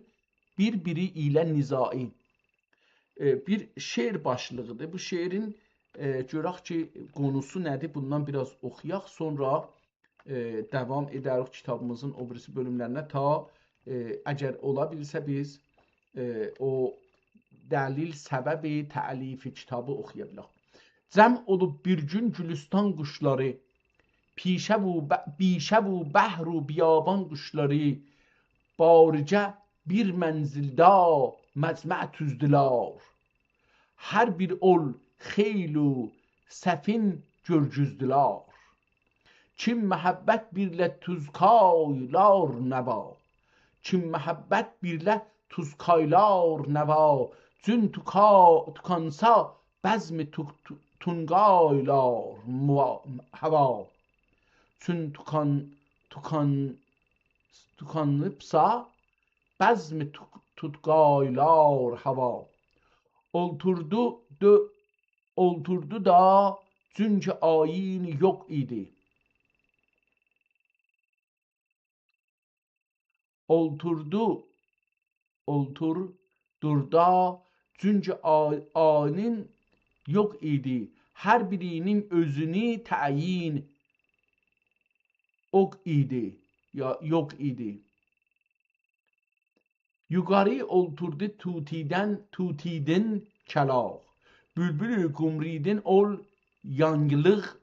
bir-biri ilə nizai bir şeir başlığıdır. Bu şeirin görək ki, qonusu nədir? Bundan biraz oxuyaq. Sonra davam edərik kitabımızın o birisi bölümlərinə ta əgər ola bilsə biz o dəlil səbəbi təəlifi kitabı oxuya bilək. Cəm olub bir gün Gülüstan quşları, bişəb u bəhr u biyaban quşları, baricə bir mənzildə məcmə tüzdülər. Hər bir ol xeyl u səfin görgüzdülər. Kim məhəbbət birlə tuzkaylar nəva, kim məhəbbət birlə tuzkaylar nəva, cün tukansa bəzmi tungaylar hava. Çün tukanıbsa bəzmi tutgaylar hava. Olturdu da çünkü ayin yok idi. Olturdurda çünkü ayin yok idi. Her birinin özünü tayin ok idi ya yok idi. Yukarı olturdu tutiden kelağ. Bülbül kumridin ol yanglık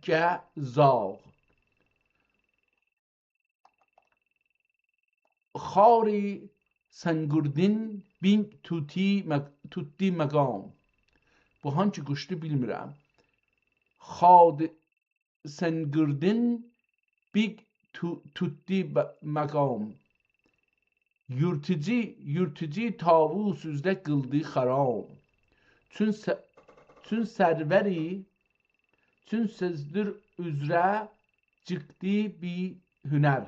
gezağ. Xari sengürdin bin tutti məqam. Bu hangi quşdu bilmirəm. Xadi sengürdin bin tutti məqam. Yürtücü tavus üzdə qıldı xaram. Çün sözдөр üzrə çıxdı bir hünər.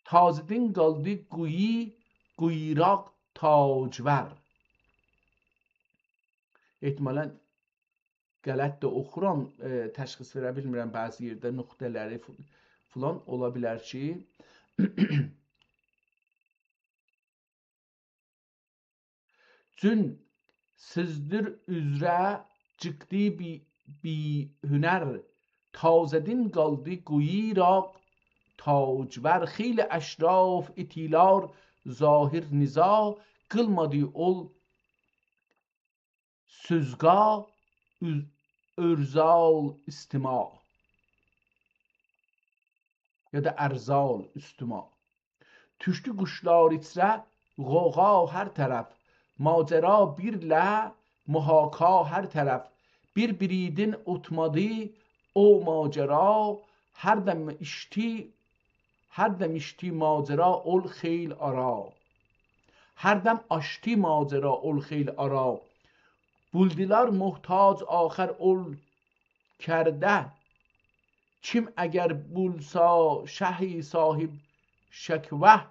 Tazedin qaldı quyraq tacvər. Ehtimalən qələt də oxuram, təşxis verə bilmirəm, bəzi yerdə nöqtələri falan ola bilər ki. Çün sözдөр üzrə çıxdı bir hünər. Tazedin qaldı quyraq tacvər. Xeyli əşraf itilar zahir niza, qılmadı ol sözqa örzal istima ya da ərzal üstüma. Tüştü quşlar içrə qoğa hər tərəf, macera birlə muhaka hər tərəf. Bir-biridin otmadı o macera, hər dəm işti macera ol xeyl ara. Hər dəm açtı macera ol xeyl ara. Buldilar muhtac axər ol kərdə. Kim əgər bulsa şəhi sahib şəkvəh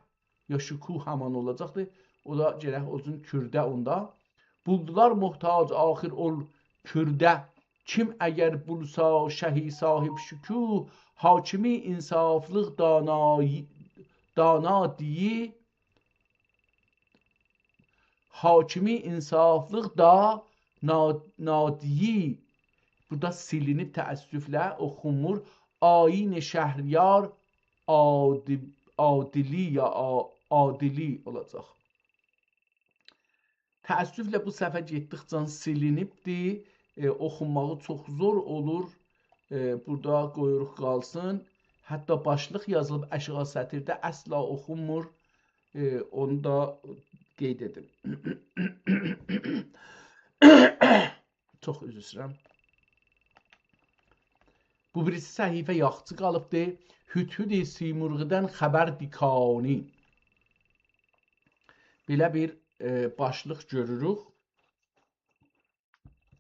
ya şükuh həman olacaqdır. O da gərək olsun kürdə onda. Buldular muhtac axır ol kürdə. Kim əgər bulsa şəhi sahib şükuh, hakimi insaflıq dana diyi, hakimi insaflıq da nadiyi. Burada silinib təəssüflə oxunmur. Ayin şəhriyar adili ya adili olacaq. Təəssüflə bu səhvə getdikcə silinibdir. Oxunmağı çox zor olur. Burada qoyuruq qalsın. Hətta başlıq yazılıb əşğa sətirdə əsla oxunmur. Onu da qeyd edim. Çox üzr istəyirəm. Bu birisi səhifə yaxçı qalıbdır. Hüdhüd Simurğudan xəbər dikani. Belə bir başlıq görürük.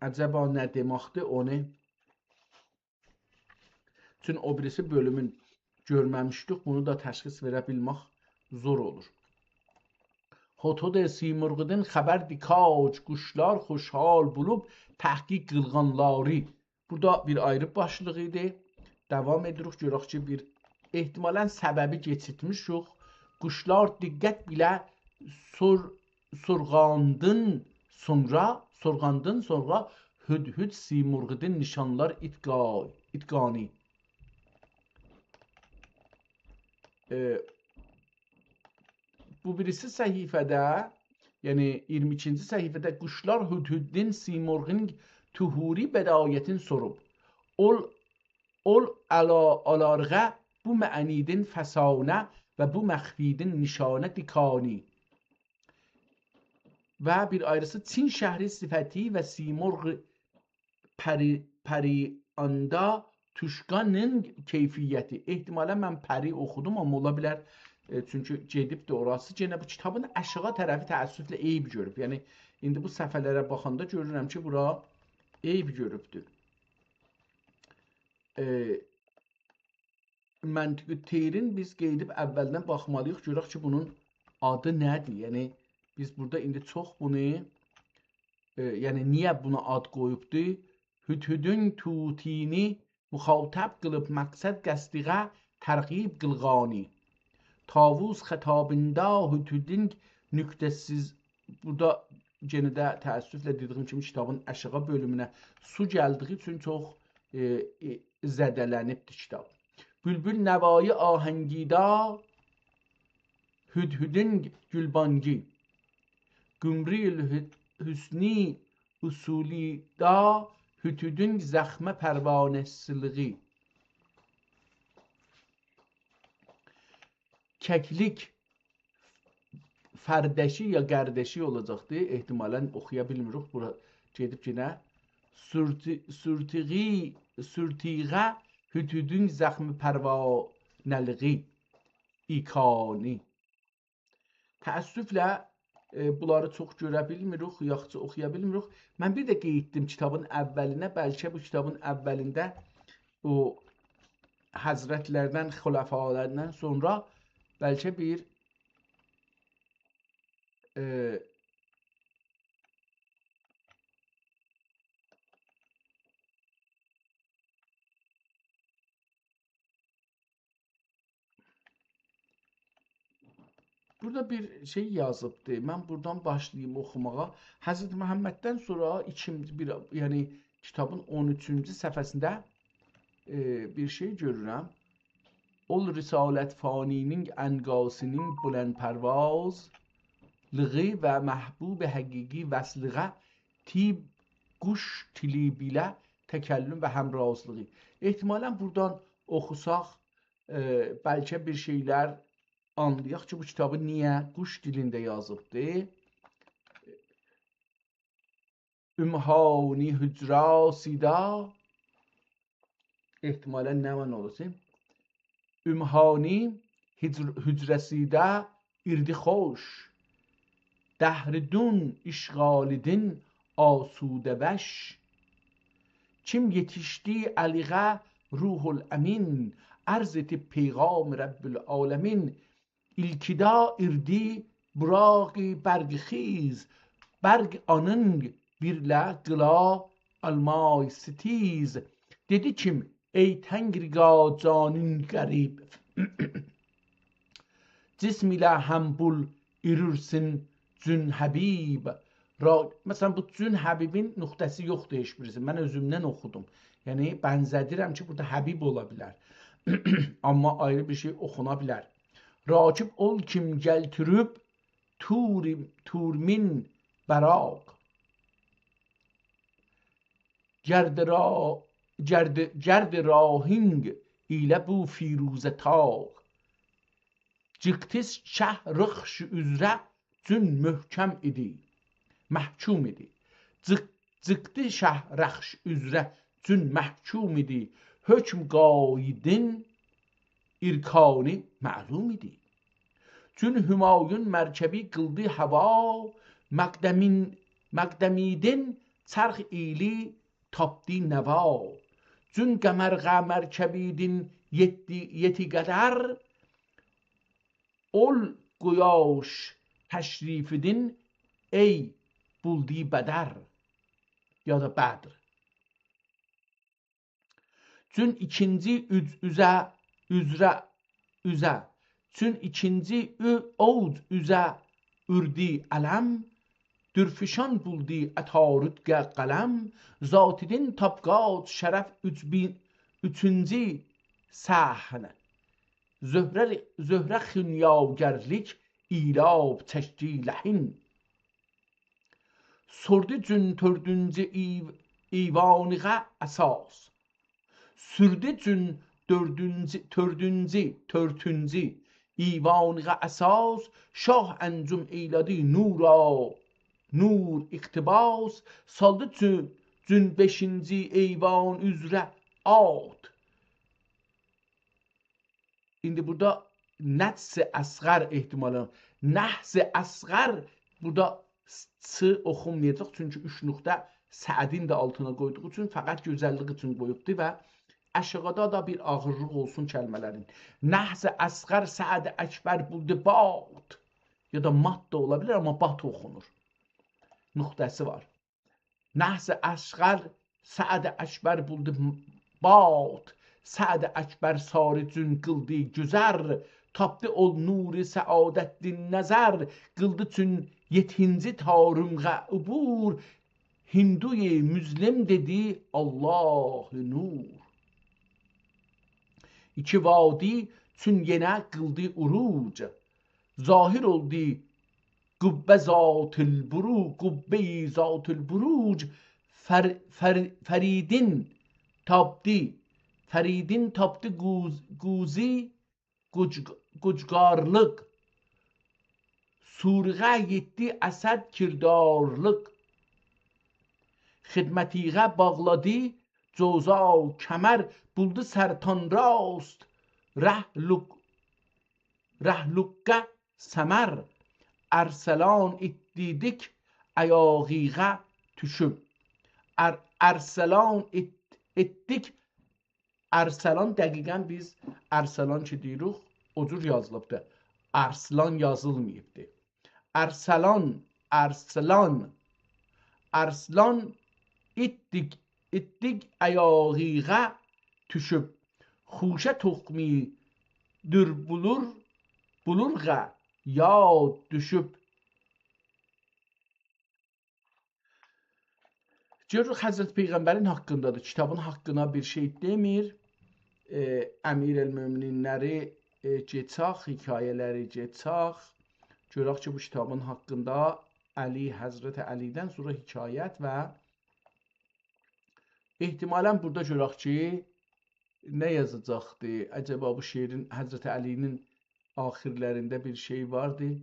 Əcəba nə deməkdir onu? Çünki o birisi bölümün görməmişdik. Bunu da təşxis verə bilmək zor olur. Hüdhüd Simurğudan xəbər dikac, quşlar xoşhal bulub təhqiq qılğanları. Burada bir ayrı başlıq idi. Davam edirik. Görək ki, bir ehtimalən səbəbi keçirtmişik. Quşlar diqqət bilə sorğandın sonra Hüdhüd Simurğudan nişanlar itqani. Bu birisi səhifədə, yəni 22-ci səhifədə quşlar Hüdhüdün Simurğun tuhuri bədayətin sorub. Ol alarğa bu mənidin fəsanə və bu məxfidin nişanə dikani. Və bir ayrısı Çin şəhri sifəti və Simurğ pəri anda tuşqanın keyfiyyəti. Ehtimalən mən pəri oxudum, amma ola bilər. Çünki gedib də orası. Yenə bu kitabın aşağı tərəfi təəssüflə eyb görüb. Yəni, indi bu səhifələrə baxanda görürəm ki, bura eyb görübdür. Məntiqi terin biz qeydib əvvəldən baxmalıyıq. Görək ki, bunun adı nədir? Yəni, biz burada indi çox bunu, yəni niyə buna ad qoyubdur? Hüdhüdün tutini müxatab qılıb məqsəd qəsdiqə tərqib qılğani. Tavus xətabında Hüdhüdün nüqtəsiz, burada yenə də təəssüflə dediyim kimi kitabın aşağı bölümünə su gəldiyi üçün çox zədələnibdir kitab. Bülbül nəvayı ahəngida Hüdhüdün gülbangi. Gümril hüsni usulida Hüdhüdün zəxmə pərvanəsiliği. Kəklik fərdəşi ya qərdəşi olacaqdır. Ehtimalən oxuya bilmirik. Bura gedib yenə. Sürtiğə Hüdhüdün zəxmi pərvanəliği ikani. Təəssüflə bunları çox görə bilmirik, yaxşı oxuya bilmirik. Mən bir də qeyddim kitabın əvvəlinə. Bəlkə bu kitabın əvvəlində o həzrətlərdən, xüləfalardan sonra bəlkə bir burada bir şey yazıbdır. Mən buradan başlayayım oxumağa. Həzrət Məhəmməddən sonra ikinci bir, yəni kitabın 13-cü səhifəsində bir şey görürəm. Ol risalət faninin ənqasının bulən pərvaz lığı və məhbub həqiqi vəslığa tib quş tilib ilə təkəllüm və həmrazlığı. Ehtimalən buradan oxusaq bəlkə bir şeylər anlayaq ki, bu kitabı niyə quş dilində yazıbdır? Ümhani hücrasida ehtimalən nə mən olacaq? Ümhani hücrəsidə irdi xoş dəhridun işğalidin asudəvəş kim yetişdi əliğə ruhul əmin ərz etib peyğam Rəbbül aləmin ilkida irdi buraqi bərg xiz bərg anın birlə qıla almay sitiz dedi kim ey tengriga canın qərib cism ilə həmbul irürsin cün həbib. Məsələn, bu cün həbibin nöqtəsi yoxdur heç birisi. Mən özümdən oxudum. Yəni, bənzədirəm ki, burada həbib ola bilər. Amma ayrı bir şey oxuna bilər. Rakib ol kim gəltürüb turmin bəraq. Gərd rahing ilə bu firuzə tağ. Ciktis şəh rıxş üzrə cün möhkəm idi, məhkum idi. Cikti şəh rəxş üzrə cün məhkum idi. Hökm qaidin irkani məlum idi. Cün Hümayun mərkəbi qıldı hava, məqdəmidin çərx ili tapdı nəva. Cün qəmərqə mərkəbidin yeti qədər, ol quyaş təşrifidin ey buldi bədər ya da bədr. Cün ikinci üzə Çün ikinci oğuz üzə ürdü ələm, dürfişan buldu ətarüdgə qələm, zatidin tabqat şərəf üçüncü səhnə, zöhrə xünyagərlik ilab çəkdi ləhin. Sordu cün tördüncü ivanıqa əsas, sürdü cün tördüncü ivanıqa əsas, şah əncüm eylədi nura, nur iqtibas, saldı cün beşinci eyvan üzrə at. İndi burada nəts-i əsğər ehtimalı, nəhs-i əsğər burada ç oxunmayacaq, çünki 3 nöqtə Səədin də altına qoyduğu üçün fəqət gözəllik üçün qoyubdu və aşağıda da bir ağırlıq olsun kəlmələrin. Nəhs-i əsğər Səəd-i əkbər buldu bat, ya da mat da ola bilər, amma bat oxunur. Nöqtəsi var. Nəhs-i əsğər Səəd-i əkbər buldu bat, Səəd-i əkbər sarı cün qıldı güzər, tapdı ol nuri səadətdin nəzər, qıldı çün yetinci tarımğa ubur, Hinduy müzlim dedi Allah-ı nur. İki vadi çün yenə qıldı uruc, zahir oldu qübbə zatül buruc, Feridin tapdı guzi gucgarlıq, surğa yetti əsəd kirdarlıq, xidmətiğə bağladı coza kəmər, buldu sərtan rast, rəhluqqa səmər, ərsalan etdidik əyağığa tüşüb. Ərsalan etdik, Ərsəlan dəqiqən biz Ərsəlan ki deyirik, o cür yazılıbdır. Arslan yazılmayıbdır. Ərslan etdik əyağığa tüşüb. Xuşə toxmi dür bulurğa yad düşüb. Görürük Həzrət Peyğəmbərin haqqındadır. Kitabın haqqına bir şey demir. Əmir el-möminləri geçaq, hekayələri geçaq. Görək ki, bu kitabın haqqında Həzrət Əlidən sonra hekayət və ehtimalən burada görək ki, nə yazacaqdır? Əcəba bu şeirin Həzrət Əlinin axirlərində bir şey vardı.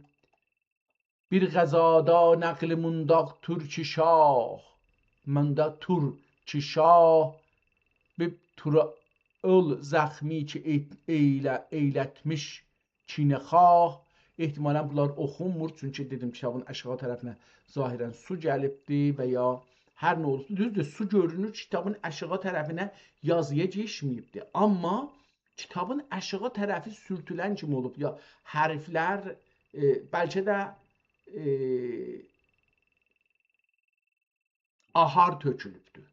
Bir qəzada nəqli mundaq türk-i şah, məndə Türk-i şah, bir tul zəxmi ki eylətmiş kinəxah. Ehtimalən bunlar oxunmur, çünki dedim kitabın aşağı tərəfinə zahirən su gəlibdir və ya hər nə olursa, düzdür, su görünür, kitabın aşağı tərəfinə yazıya geçməyibdir. Amma kitabın aşağı tərəfi sürtülən kimi olub, ya hərflər bəlkə də ahar tökülübdür.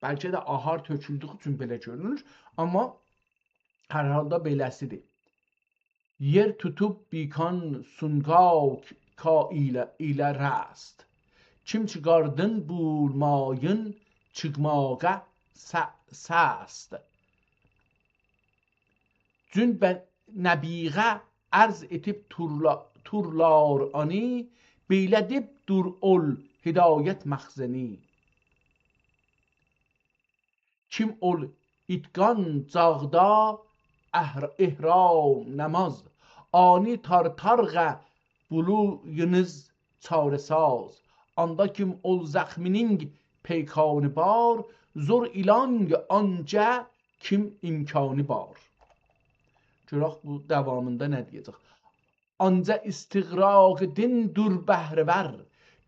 Bəlkə də ahar töküldüyü üçün belə görünür, amma hər halda beləsidir. Yer tutub bikan sunqaq ka ilə rast, kim çıxardın bulmayın çıxmağa səst. Cün nəbiğə ərz etib turlar ani, beylədib dur ol hidayət məxzəni. Kim ol itqan cağda ehram namaz, ani tartarğa buluyunuz çare saz. Anda kim ol zəxminin peykanı bar, zor ilang anca kim imkanı bar. Görək bu davamında nə deyəcək? Anca istiğraq din dur bəhrəvər,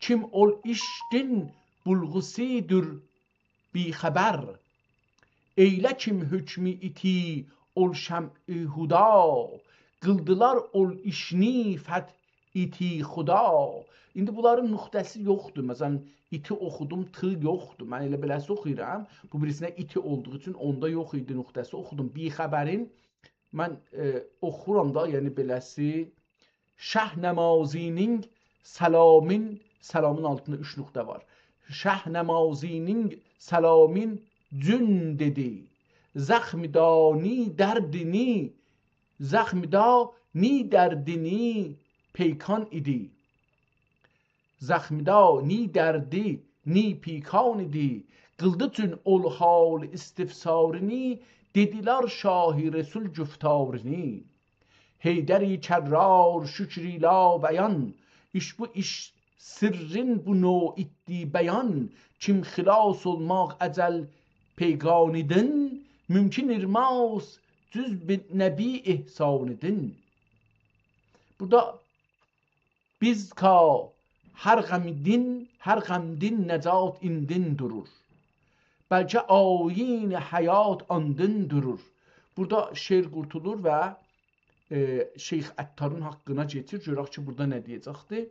kim ol işdin bulğusidir bi xəbər. Eylə kim hükmü iti ol şəm'i huda, qıldılar ol işni fət iti xuda. İndi bunların nöqtəsi yoxdur. Məsələn, iti oxudum, tı yoxdur. Mən elə beləsi oxuyuram. Bu birisinə iti olduğu üçün onda yox idi nöqtəsi oxudum. Bi xəbərin mən oxuram da, yəni beləsi Şəhnəmazinin səlamın, səlamın altında 3 nöqtə var. Şəhnəmazinin səlamın cün dedi. Zəxmidani dərdini, zəxmidani dərdini peykan idi. Zəxmidani dərdi ni peykan idi. Qıldı üçün ol hal istifsarini, dediler şahi Resul cüftarini. Heyderi kerrar şükri la beyan, iş bu iş sırrın bu no itti beyan. Kim xilas olmaq ecel peyganidin, mümkün irmaz cüz bir nebi ihsanidin. Burada biz ka her gamdin necat indin durur. Bəlkə ayin həyat andın durur. Burada şeir qurtulur və Şeyx Əttarın haqqına geçir. Görək ki, burada nə deyəcəkdir?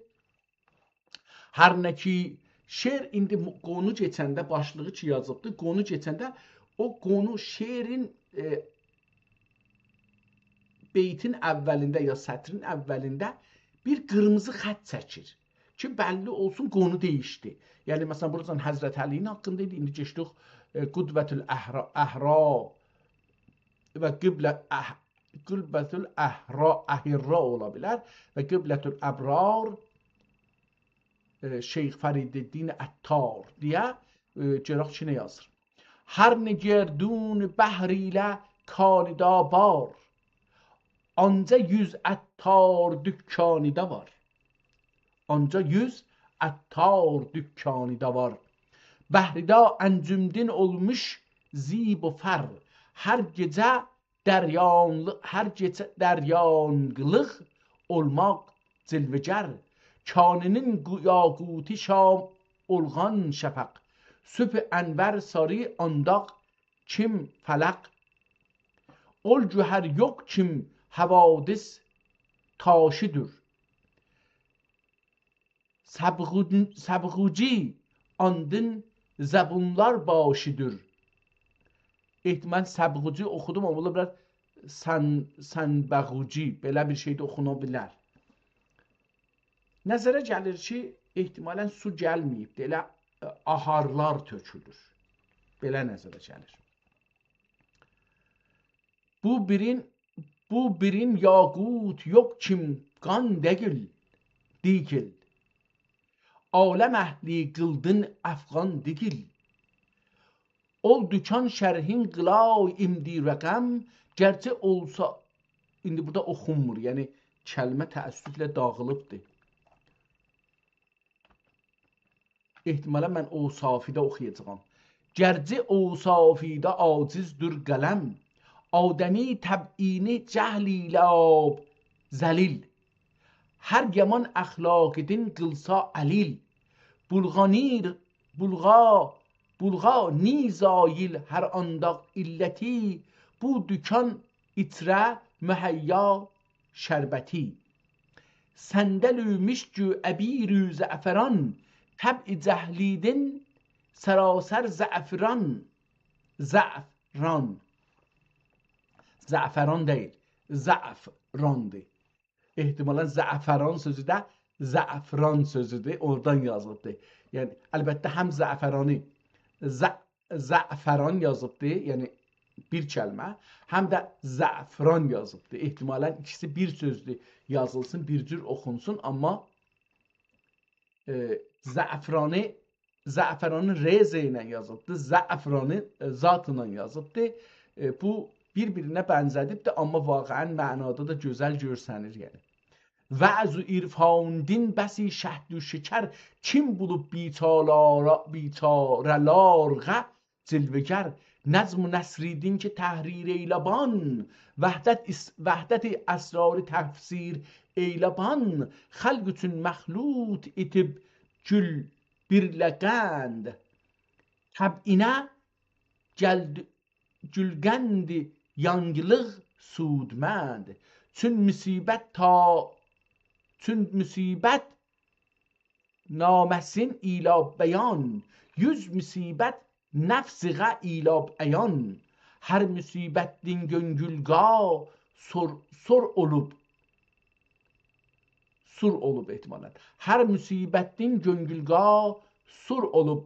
Hər nə ki, şeir indi qonu keçəndə, başlığı ki yazıbdır, qonu keçəndə o qonu şeirin beytin əvvəlində ya sətrin əvvəlində bir qırmızı xət çəkir ki, bəlli olsun qonu dəyişdi. Yəni, məsələn, buradan Həzrət Əliyin haqqında idi, indi geçdik Qudvətül Əhra və Qülbətül Əhirra ola bilər və Qüblətül Əbrar Şeyx Fəriddin Əttar deyə görək ki, nə yazır? Hər nə gerdun bəhr ilə kanida bar, anca 100 əttar dükkanida var. Anca 100 əttar dükkanida var. Bəhrida əncümdin olmuş zib و fər. Hər gecə dəryanlıq olmaq cilvəgər. Kaninin yaquti şam olğan şəfəq. Sübh ənvər sarı andaq kim fələq. Ol cühər yox kim havadis taşıdır. Səbğuci andın zəbunlar başıdır. Ehtimal səbğuci oxudum ama ola bilər sənbəğuci belə bir şey də oxuna bilər. Nəzərə gəlir ki, ehtimalən su gəlməyibdir, elə aharlar tökülür. Belə nəzərə gəlir. Bu birin yaqut yox kim qan digil. Aləm əhli qıldın əfqan digil. Ol dükan şərhin qılay imdi rəqəm, gərçə olsa, indi burada oxunmur, yəni kəlmə təəssüflə dağılıbdır. Ehtimalə mən o safidə oxuyacağam. Gərçə o safidə acizdir qələm, adəmi təbini cəhli ilə zəlil. Hər yaman əxlaqidin qılsa əlil, bulğa nizayil hər andaq illəti, bu dükan itrə mühəyya şərbəti. Səndəlümiş gü əbirü zəfəran, təb'i cəhlidin sərasər zəfəran. Zəfəran deyil, zəfrandır. Ehtimalən zəfəran sözü də zəfran sözüdür, oradan yazılıbdır. Yəni, əlbəttə həm zəfərani, zəfəran yazıbdır, yəni bir kəlmə, həm də zəfran yazıbdır. Ehtimalən ikisi bir sözdür, yazılsın, bir cür oxunsun, amma zəfəranı rez ilə yazıbdır, zəfranı zat ilə yazıbdır. Bu bir-birinə bənzədibdir, amma vaqəən mənada da gözəl görsənir yəni. Vəz و irfan din bəsi şəhd و şکر kim bulub بیچاره‌لارغه جلوه‌گر نظم و نصریدین که تحریر ایلبان وحدت اسرار تفسیر ایلبان خلق üçün məxlut itib gül birləqənd təbinə gülgəndi yanglıq sudmənd çün müsibət naməsin ilab bəyan yüz müsibət nefsiğə ilab əyan hər müsibətdin göngülgah sur olub ehtimalən hər müsibətdin göngülgah sur olub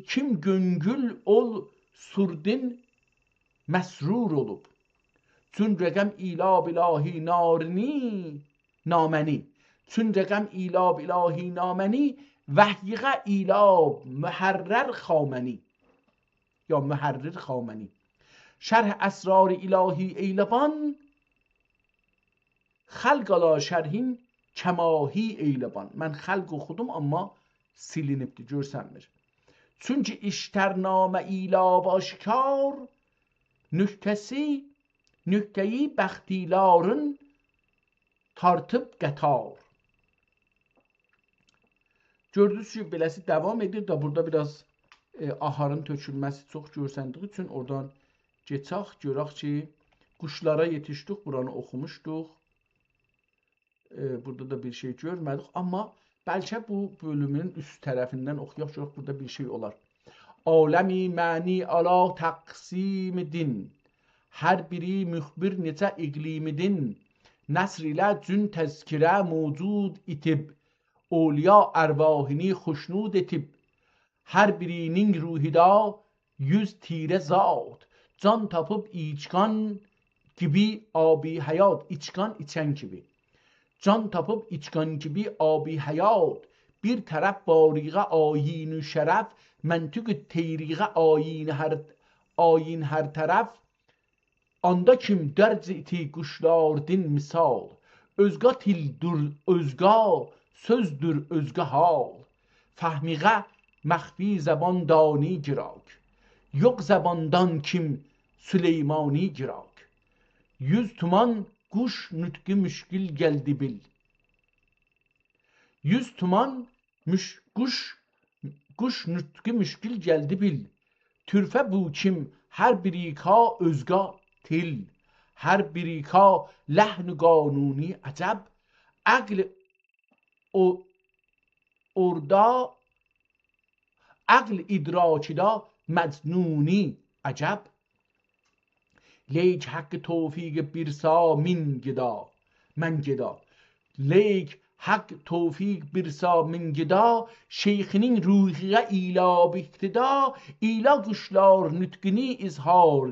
kim göngül ol surdin məsrur olub چون رقم ایلاب الهی نامنی چون رقم ایلاب الهی نامنی وحیقه ایلاب محرر خامنی یا محرر خامنی شرح اسرار الهی ایلبان خلق ala şərhin kəmahi eyləban mən xalq oxudum amma silinibdir görsənmir çünki iştərnamə ilab aşkar nüktəyi bəxtiların tartıb qətar gördünüz ki beləsi devam edir da burada biraz aharın tökülməsi çox görsəndiği üçün oradan geçək görək ki quşlara yetişdik buranı oxumuşduq burada da bir şey görmədik amma bəlkə bu bölümün üst tərəfindən oxuyaq görək burada bir şey olar aləmi məni ala təqsim din hər biri müxbir necə iqlimidin nəsr ilə cün təzkirə mövcud itib olya ərvahini xoşnud etib hər birinin ruhida yüz tirə zat can tapıb içkan gibi abi həyat içkan içən kimi can tapıb içkan gibi abi həyat bir tərəf bariğə ayin şərəf məntiq teyriğə ayin hər tərəf anda kim dərc iti quşlardin misal özga tildur özga sözdür özga hal fəhmiğə məxfi zəban dani girak yox zəbandan kim Süleymani girak 100 tuman quş nütqi müşkil gəldi bil 100 tuman quş nütqi müşkil gəldi bil türfə bu kim hər birika özga til hər birika ləhn qanuni əcəb əql orda əql idrakida məcnuni əcəb لیک حق توفیق برسا من گدا لیک حق توفیق برسا من گدا şeyxinin ruhiyə ilab iqtida ila quşlar nütqini izhar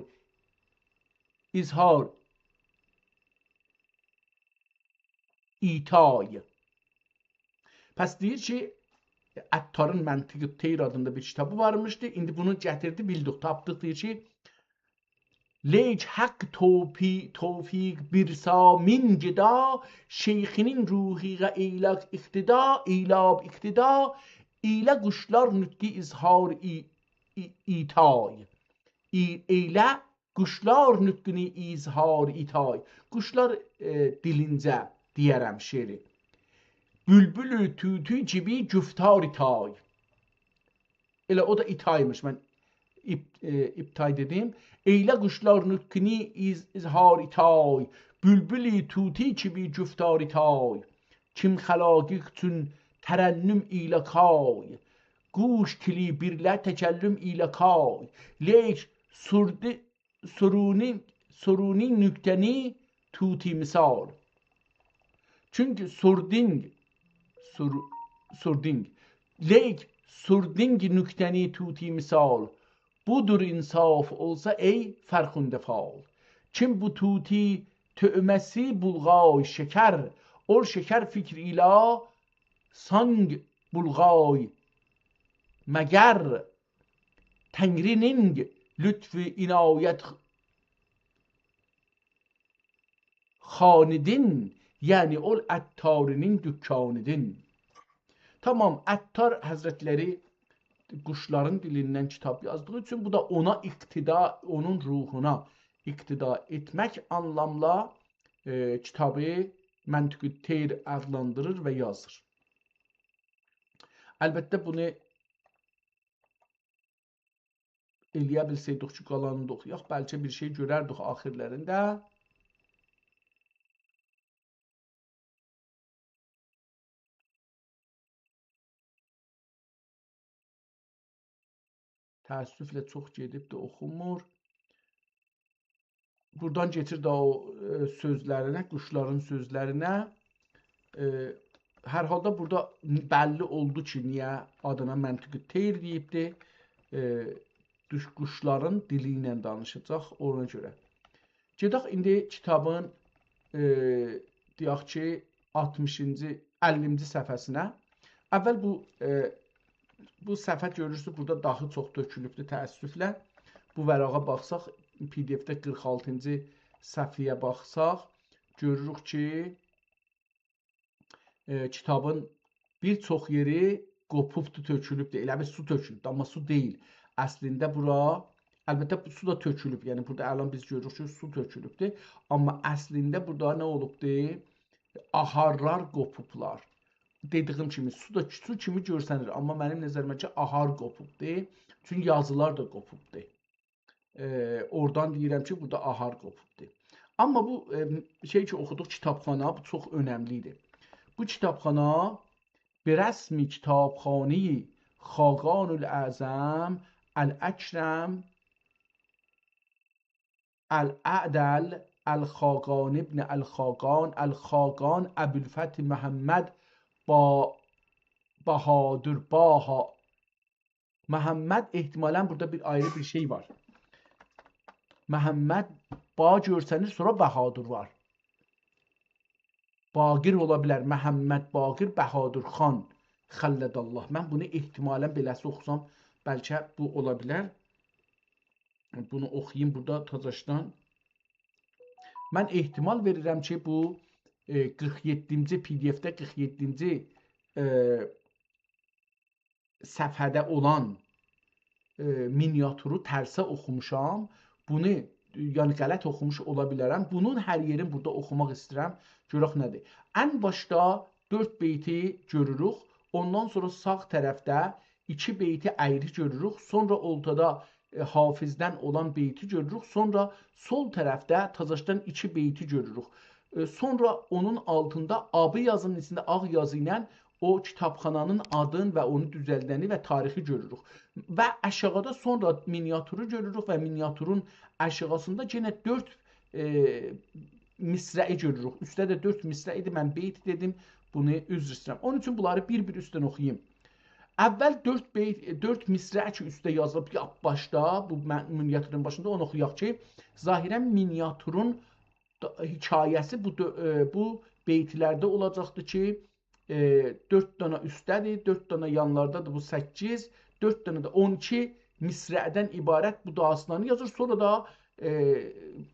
itay pəs deyir ki Əttarın Məntiq Teyr adında bir kitabı varmışdı indi bunu gətirdi bildik tapdıq deyir ki لیک حق توفیق برسا من گدا şeyxinin ruhiyə eylaq iqtida eylab iqtida eylə quşlar nütqi izhar itay eylə quşlar nütqini izhar itay quşlar dilincə deyərəm şeiri bülbülü tütü gibi güftar itay elə o da itaymış mən iptay dedim eylə quşlar nütqini izhar itay bülbüli tuti gibi güftar itay kim xəlaqiq üçün tərənnüm ilə kay quş kili birlə təkəllüm ilə kay leyk suruni nüktəni tuti misal çünkü surding leyk surding nüktəni tuti misal budur insaf olsa ey Ferhunde fal kim bu tuti töməsi bulğay şeker ol şeker fikriyla sang bulğay məgər Tengrinin lütfü inayet xanidin, yəni ol əttarinin dükkanidin. Tamam, Əttar Həzrətləri quşların dilindən kitab yazdığı üçün bu da ona iqtida, onun ruhuna iqtida etmək anlamla kitabı Məntiqü Teyr adlandırır və yazır. Əlbəttə bunu eləyə bilsəydik ki, qalanını da oxuyaq, bəlkə bir şey görərdik axirlərində. Təəssüflə çox gedib də oxunmur. Buradan geçir də o sözlərinə, quşların sözlərinə. Hər halda burada bəlli oldu ki, niyə adına Məntiqü Teyr deyibdir. Quşların dili ilə danışacaq ona görə. Gedək indi kitabın deyək ki 60-cı, 50-ci səhifəsinə. Əvvəl bu səhifə görürsünüz, burada daha çox tökülübdür təəssüflə. Bu vərağa baxsaq, PDF-də 46-cı səhifəyə baxsaq, görürük ki, kitabın bir çox yeri qopubdur, tökülübdür. Elə bir su tökülübdür, amma su deyil. Əslində bura, əlbəttə su da tökülüb, yəni burada əlan biz görürük ki, su tökülübdür. Amma əslində burada nə olubdur? Aharlar qopublar. Dediyim kimi, su kimi görsənir, amma mənim nəzərimə ki, ahar qopubdur. Çünki yazılar da qopubdur. Oradan deyirəm ki, burada ahar qopubdur. Amma bu şey ki, oxuduq kitabxana, bu çox önəmlidir. Bu kitabxana birəsmi kitabxanəyi Xaqanul Əzəm Əl-Əkrəm Əl-Ədəl Əl-Xaqan ibn Əl-Xaqan Əl-Xaqan Əbülfəth Məhəmməd Bahadır Baha. Məhəmməd ehtimalən burada bir ayrı bir şey var. Məhəmməd ba görsənir, sonra Bahadır var. Baqir ola bilər. Məhəmməd Baqir Bahadır xan Xəllədallah. Mən bunu ehtimalən beləsi oxusam, bəlkə bu ola bilər. Bunu oxuyayım burada tazaşdan. Mən ehtimal verirəm ki, bu 47-ci PDF-də 47-ci səfhədə olan miniaturu tərsə oxumuşam. Bunu yəni qələt oxumuş ola bilərəm. Bunun hər yerini burada oxumaq istəyirəm. Görək nədir? Ən başda 4 beyti görürük. Ondan sonra sağ tərəfdə 2 beyti əyri görürük. Sonra ortada Hafizdən olan beyti görürük. Sonra sol tərəfdə Tazaşdan 2 beyti görürük. Sonra onun altında abı yazının içində ağ yazı ilə o kitabxananın adını və onu düzəldəni və tarixi görürük. Və aşağıda sonra miniaturu görürük və miniaturun aşağısında yenə 4 misrəyi görürük. Üstdə də 4 misrə idi, mən beyt dedim, bunu üzr istəyirəm. Onun üçün bunları bir-bir üstdən oxuyayım. Əvvəl 4 misrə ki üstdə yazılıb başda, bu miniaturun başında onu oxuyaq ki, zahirən miniaturun hikayəsi bu beytlərdə olacaqdır ki, 4 dənə üstdədir, 4 dənə yanlardadır, bu 8, 4 dənə də 12 misrədən ibarət bu dastanı yazır. Sonra da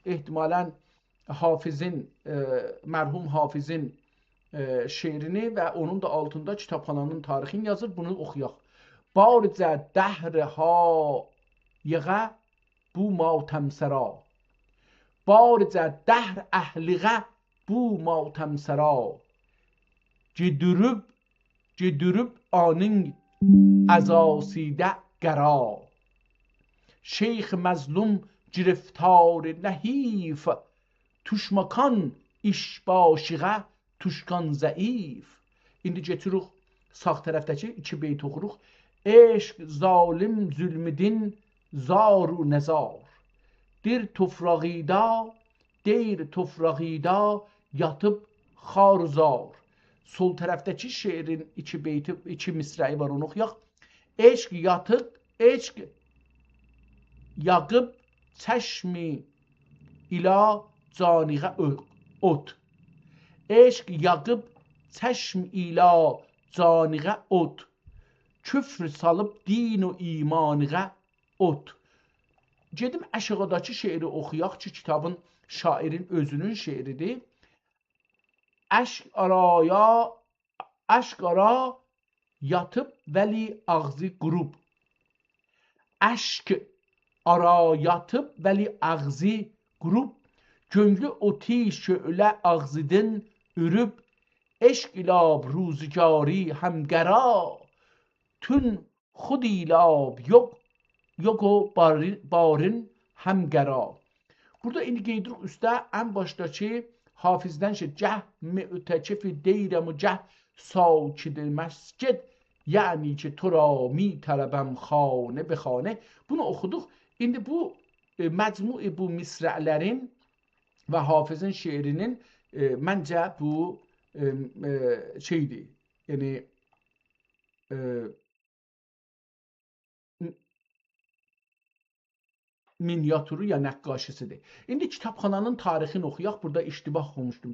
ehtimalən Hafizin, mərhum Hafizin şeirini və onun da altında kitabxananın tarixini yazır. Bunu oxuyaq. Baricə dəhrə yığə bu matəmsəra. Baricə dəhr əhliğə bu matəmsəra. Gedürüb anın əzasidə qəra. Şeyx məzlum giriftar nəhif. Tuşmakan işbaşiğə tuşkan zəif. İndi getiririk sağ tərəfdəki 2 beyt oxuruq. Eşq zalim zülmüdin zaru nəzar. Dir tofrağida yatıb xarzar. Sol tərəfdəki şeirin 2 beyti, 2 misrəyi var, onu oxuyaq. Eşq yatıq, eşq yaqıb çəşmi ilə caniğə ot. Eşq yaqıb çəşm ilə caniğə ot. Küfr salıb din و imanığa ot. Gedim Əşıqadakı şeiri oxuyaq ki, kitabın şairin özünün şeiridir. Əşq ara yatıb vəli ağzı qurub. Əşq ara yatıb vəli ağzı qurub. Gönlü oti şölə ağzıdın ürüb. Eşq ilab ruzgari həmqəra. Tün xudilab yok o barın həmqəra. Burada indi qeydirik üstə ən başdakı hafizdən cəh mütəkifi deyrəm cəh sakid məscid. Yəni ki, tura mi tələbəm xanə be xanə. Bunu oxuduq. İndi bu məcmui bu misrələrin və hafizin şeirinin məncə bu şeydir. Yəni minyatürü ya nəqqaşisidir. İndi kitabxananın tarixini oxuyaq. Burada iştibah oxumuşdum.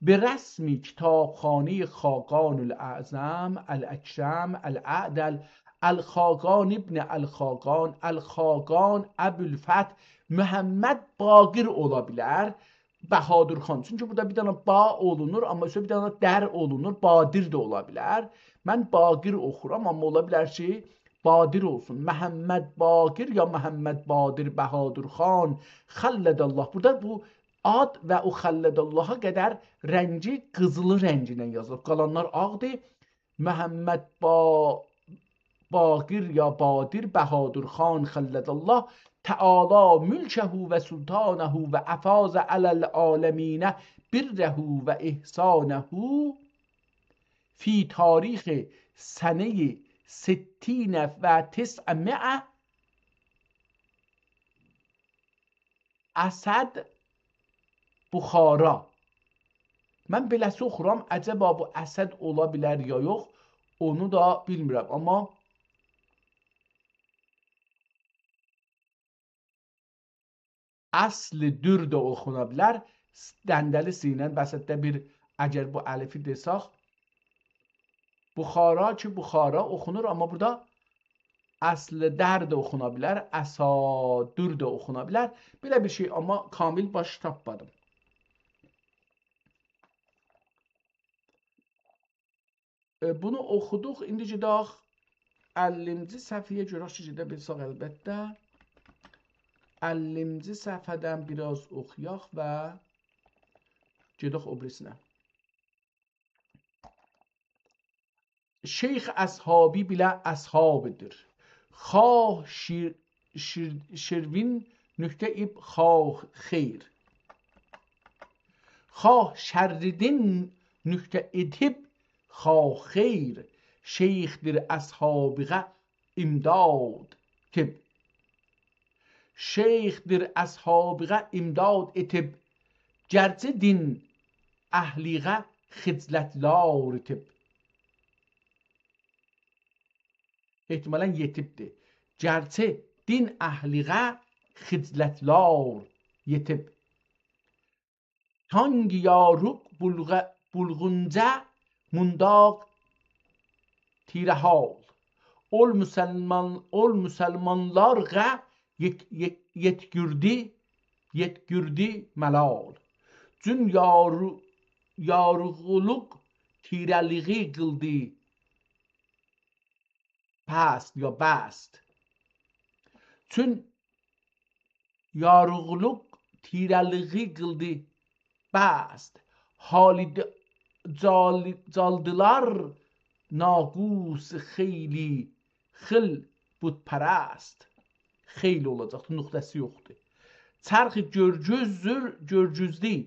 برسم کتابخانه خاقان الاعظم الاکرم الاعدل الخاقان ابن الخاقان الخاقان ابوالفتح Muhammed Baqir ola bilər. Bahadır xan. Çünki burada bir dənə ba olunur, amma bir dənə dər olunur. Badir də ola bilər. Mən Baqir oxuram, amma ola bilər ki, Badir olsun. Muhammed Baqir ya Muhammed Badir Bahadır xan Xəlledallah. Burada bu ad və o Xəlledallaha qədər rəngi qızılı rənginə yazılıb. Qalanlar ağdır. Muhammed Baqir ya Badir Bahadır xan Xəlledallah Teala mülkehu ve sultanehu ve afaz alel alemine birrehu ve ihsanehu fi tarih sene 60 ve 900 Əsəd Buxara. Mən beləsi oxuram, əcəba bu Əsəd ola bilər ya yox, onu da bilmirəm, amma əsl dür də oxuna bilər. Dəndəlisi ilə bəsətdə bir əgər bu əlifi desaq, Buxara ki, Buxara oxunur, amma burada əsl dər də oxuna bilər, əsadur da oxuna bilər. Belə bir şey, amma kamil baş tapmadım. Bunu oxuduq. İndi gedək 50-ci səhifəyə görək ki, gedə bilsək əlbəttə. 50-ci səhifədən biraz oxuyaq və gedək o birisinə. Şeyx əshabi bilə əshabıdır. Xah şirvin nüktə ib xah xeyr. Xah şərridin nüktə edib xah xeyr. Şeyxdir əshabiqə imdad tib. Şeyxdir əshabiqə imdad etib. Gərçə din əhliqə xiclətlar etib. Ehtimalən yetibdir. Gərçə din əhliqə xiclətlar yetib. Tangi yaruk bulğunca mundaq tirəhal. Ol müsəlmanlarğa yetgürdü məlal. Cün yarğuluq tirəliği qıldı pəst ya bəst. Çün yarğuluq tirəliği qıldı bəst. Halid caldılar naqus xeyli xil budpərəst. Xeyli olacaqdır, nöqtəsi yoxdur. Çərx görcüzdü.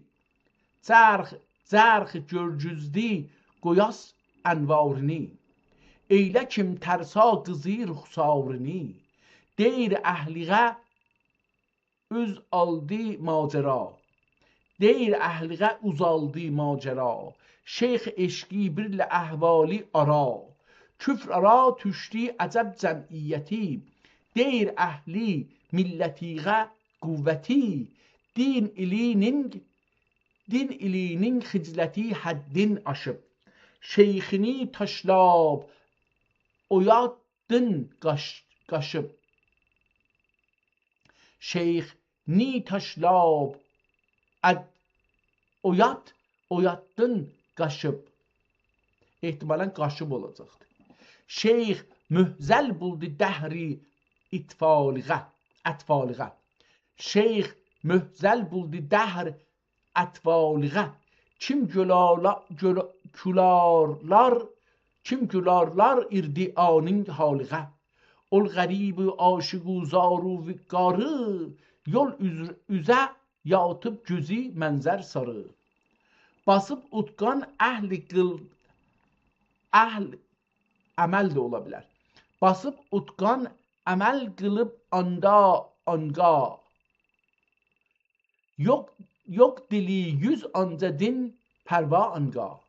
Çərx görcüzdü qoyas ənvarını. Eylə kim tərsa qızı ruxsarını. Deyr əhliğə üz aldı macera. Deyr əhliğə uzaldı macera. Şeyx eşqi birlə əhvali ara. Küfr ara tüşdi əcəb cəmiyyəti. Deyr əhli millətiğə qüvvəti. Din ilinin xicləti həddin aşıb. Şeyxini taşlab oyadın qaşıb. Şeyh ni taşlab ad oyatdın qaşıb. Ehtimalən qaşıb olacaqdır. Şeyh mühzəl buldu dəhri ətfalığa. Şeyh mühzəl buldu dəhr ətfalığa. Kim gülarlar irdianın halığa. Ol qərib aşıq zaru viqarı. Yol üzə yatıp gözü mənzər sarı. Basıb utqan əhl əməl də ola bilər. Basıb utqan əməl qılıb anga. Yok dili yüz anca din pərva anga.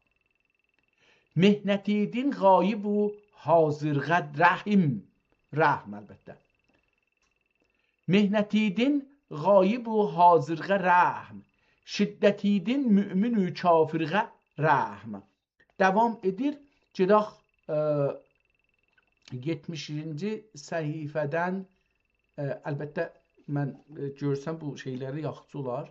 Mehnəti din qayib u hazırğa rəhm əlbəttə. Mehnəti din qayib u hazırğa rəhm. Şiddəti din mümin-ü kafirğa rəhm. Devam edir. Gedək 70-ci səhifədən əlbəttə mən görsəm bu şeyləri yaxşı olar.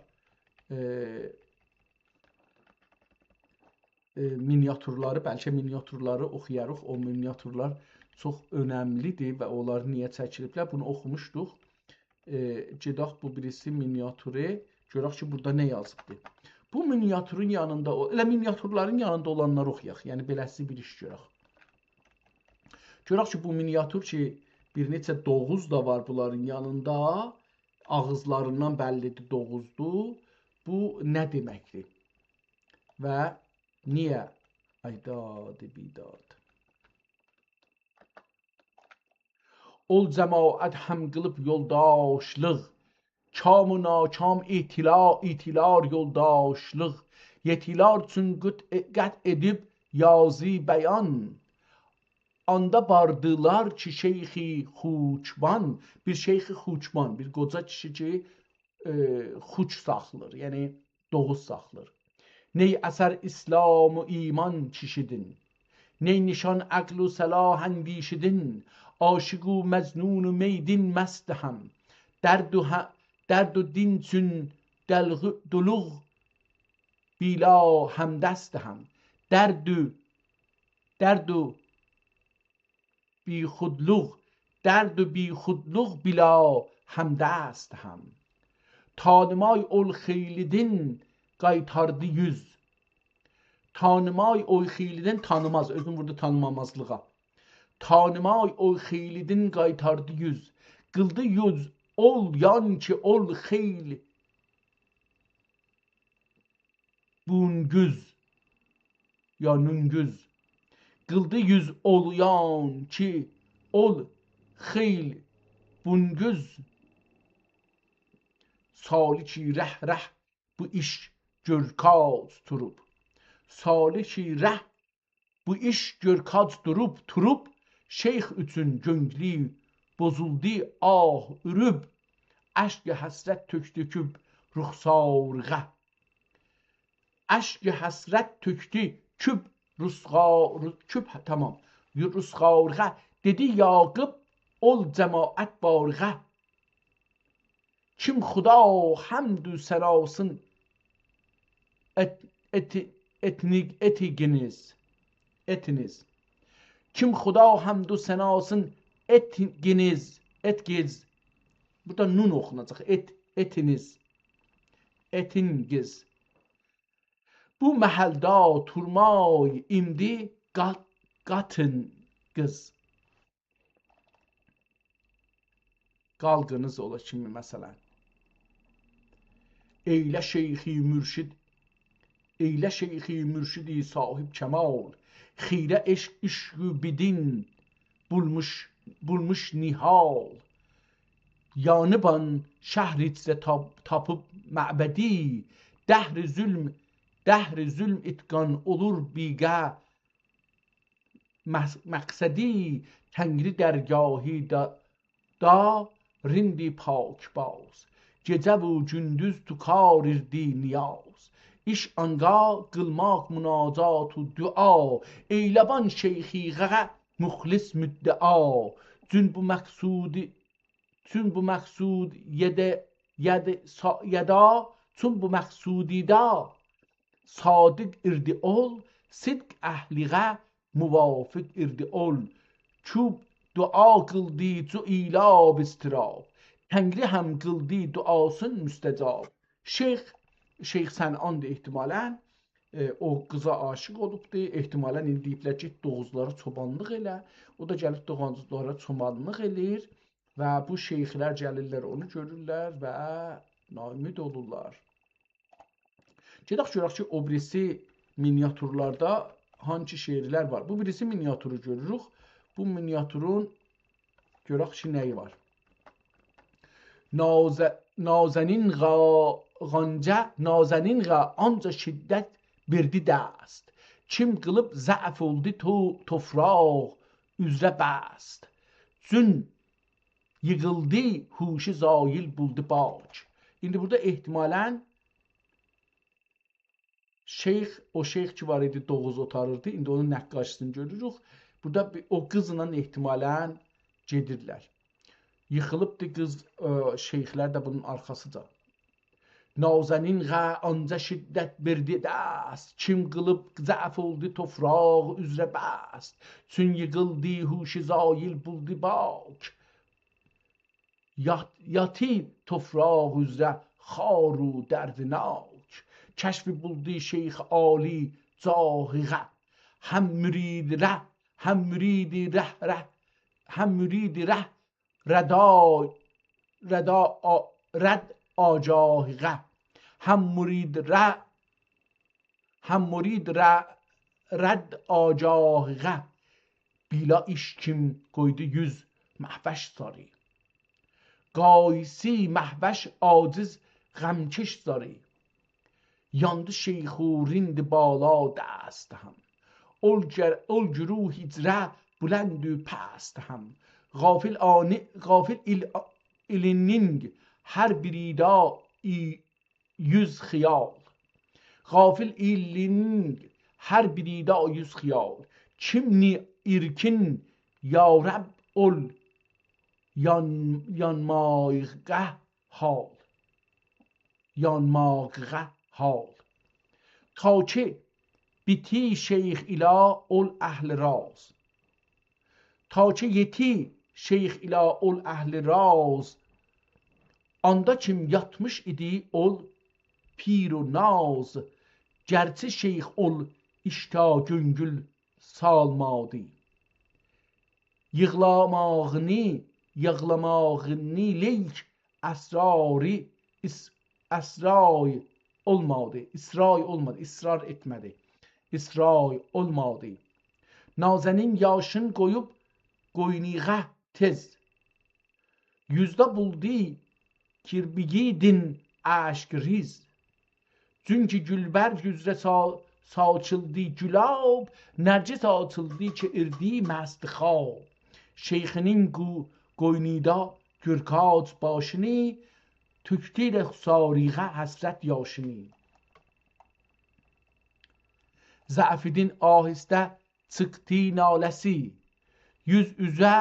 Miniatürləri, bəlkə miniatürləri oxuyarıq. O miniatürlər çox önəmlidir və onlar niyə çəkiliblər? Bunu oxumuşduq. Gedək bu birisi miniatürü. Görək ki, burada nə yazıbdır. Bu miniatürün yanında, elə miniatürlərin yanında olanları oxuyaq. Yəni, beləsi bir iş görək. Görək ki, bu miniatür ki, bir neçə doğuz da var bunların yanında. Ağızlarından bəllidir doğuzdur. Bu nə deməkdir? Və niyə? Aydadı bidad. Ol cəmaət həm qılıb yoldaşlıq. Kam و ناکام itilar yoldaşlıq. Yetilar üçün qət edib yazı bəyan. Anda bardılar ki şeyxi xuçban. Bir şeyxi xuçban, bir qoca kişi ki xuç saxlır, yəni doğuz saxlır. Ney əsər İslam و iman kişidin. Ney nişan əql و səlah əndişidin. Aşıq و məcnun و meydin məst həm. درد و دین چون دلوغ بیلا همدست هم. درد و بی خودلوغ بیلا همدست هم. Tanımay ol xeylidin qaytardı yüz. Tanımay ol xeylidin tanımaz. Özün burada tanımamazlığa. Tanımay ol xeylidin qaytardı yüz. Qıldı yüz. Ol yan ki ol xeyl bungüz ya nüngüz. Qıldı yüz ol yan ki ol xeyl bungüz. Sali ki rəh bu iş görkaz turub. Sali ki rəh bu iş görkaz turub. Şeyx üçün göngli bozuldu ah ürüb. Əşq həsrət tökdüküb ruxsarğa. Əşq həsrət tökdü küb tamam. Rusxarğa. Dedi Yaqıb ol cəmaət barğa. Kim xuda həmdü sənasın etiniz. Kim xuda həmdü sənasın etgiz. Burada nun oxunacaq. Etingiz. Bu məhəldə turmay imdi qatın qız. Qalqınız ola kimi məsələn. Eylə şeyxi mürşidi sahib kəmal. Xirə eşq-ü bidin bulmuş nihal. Yanıban şəhritzə tapıb məbədi. Dəhr zülm itqan olur biqə məqsədi. Təngri dərgahı da rindi pakbaz. Gecə və gündüz tu karirdi niyaz. İş anga qılmaq münacat u dua. Eyləban şeyxiğə muxlis müddəa. Cün bu məqsudi چون bu məqsud yada çün bu məqsudida sadiq irdi ol sidq əhliğə muvafiq irdi ol çub dua qıldı cu ila bistirab Təngri həm qıldı duasın müstəcab. Şeyx Sənandır ehtimalən. O qıza aşık olubdu. Ehtimalən indi deyiblər ki, Doğuzlara çobanlıq elə. O da gəlib Doğuzlara çobanlıq eləyir və bu şeyxlər gəlirlər, onu görürlər və naümid olurlar. Gedək görək ki, o birisi miniatürlərdə hangi şeirlər var. Bu birisi miniatürü görürük. Bu miniatürün görək ki, nəyi var. نازنین آنجا şiddət verdi dəst Kim qılıb zəf oldu tofraq üzrə bəst Cün yığıldı huşu zayil buldu bac İndi burada ehtimalən o şeyx ki var idi Doğuz otarırdı İndi onun nəqqaşısını görürük Burada o qızla ehtimalən gedirlər Yıxılıbdı qız, şeyxlər də bunun arxasıca. Nazanin anca şiddət verdi dəst, Kim qılıb zəf oldu tofraq üzrə bəst, Çün yıqıldı huşi zayil buldu bak, Yatı tofraq üzrə xaru dərdnak, Kəşfi buldu şeyx ali cahiqə, Həm müridi rəh, رد آجاهقه هم مرید رد آجاهقه بیلا işkim qoydu yüz məhvəş sarı Qaysi məhvəş aciz غمکش sarı Yandı şeyxurindi bala dəst هم ol güruh icrə bulendü pəst هم Gafil ilinin her birida yüz xiyal Gafil ilinin her birida yüz xiyal Kimni irkin ya Rab ol yanmağıqə hal Ta ki biti şeyx ila ol əhl raz Ta ki yeti şeyx ilə ol əhli raz Anda kim yatmış idi ol pir و naz Gərçi şeyx ol işta güngül salmadı Yığlamağını leyk əsray olmadı ısrar etmədi İsray olmadı Nazenin yaşın qoyub qoyniğə tez Yüzdə buldu kirbigiydin əşk riz Çünki gülbər yüzrə saçıldı gülab Nərcis açıldı ki irdi məst xab Şeyxinin qoynida gürkac başını Tükdü rəxsariğə həsrət yaşını Zəfidin ahistə çıxdı naləsi Yüz üzə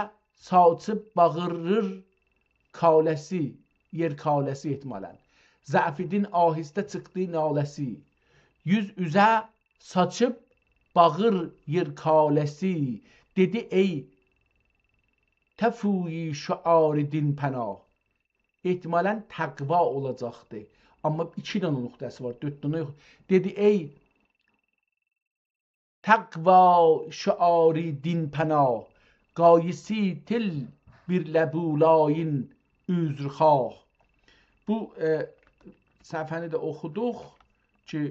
saçıb bağırır kaləsi Yer kaləsi ehtimalən Zəfidin ahistə çıxdı naləsi Yüz üzə saçıb bağır yer kaləsi Dedi ey təfuyi şüari din pənah Ehtimalən təqva olacaqdı Amma 2 dənə nöqtəsi var 4 dənə yox Dedi ey təqva şüari din pənah Qayisi til bir ləbulayın üzrxah Bu səhifəni də oxuduq ki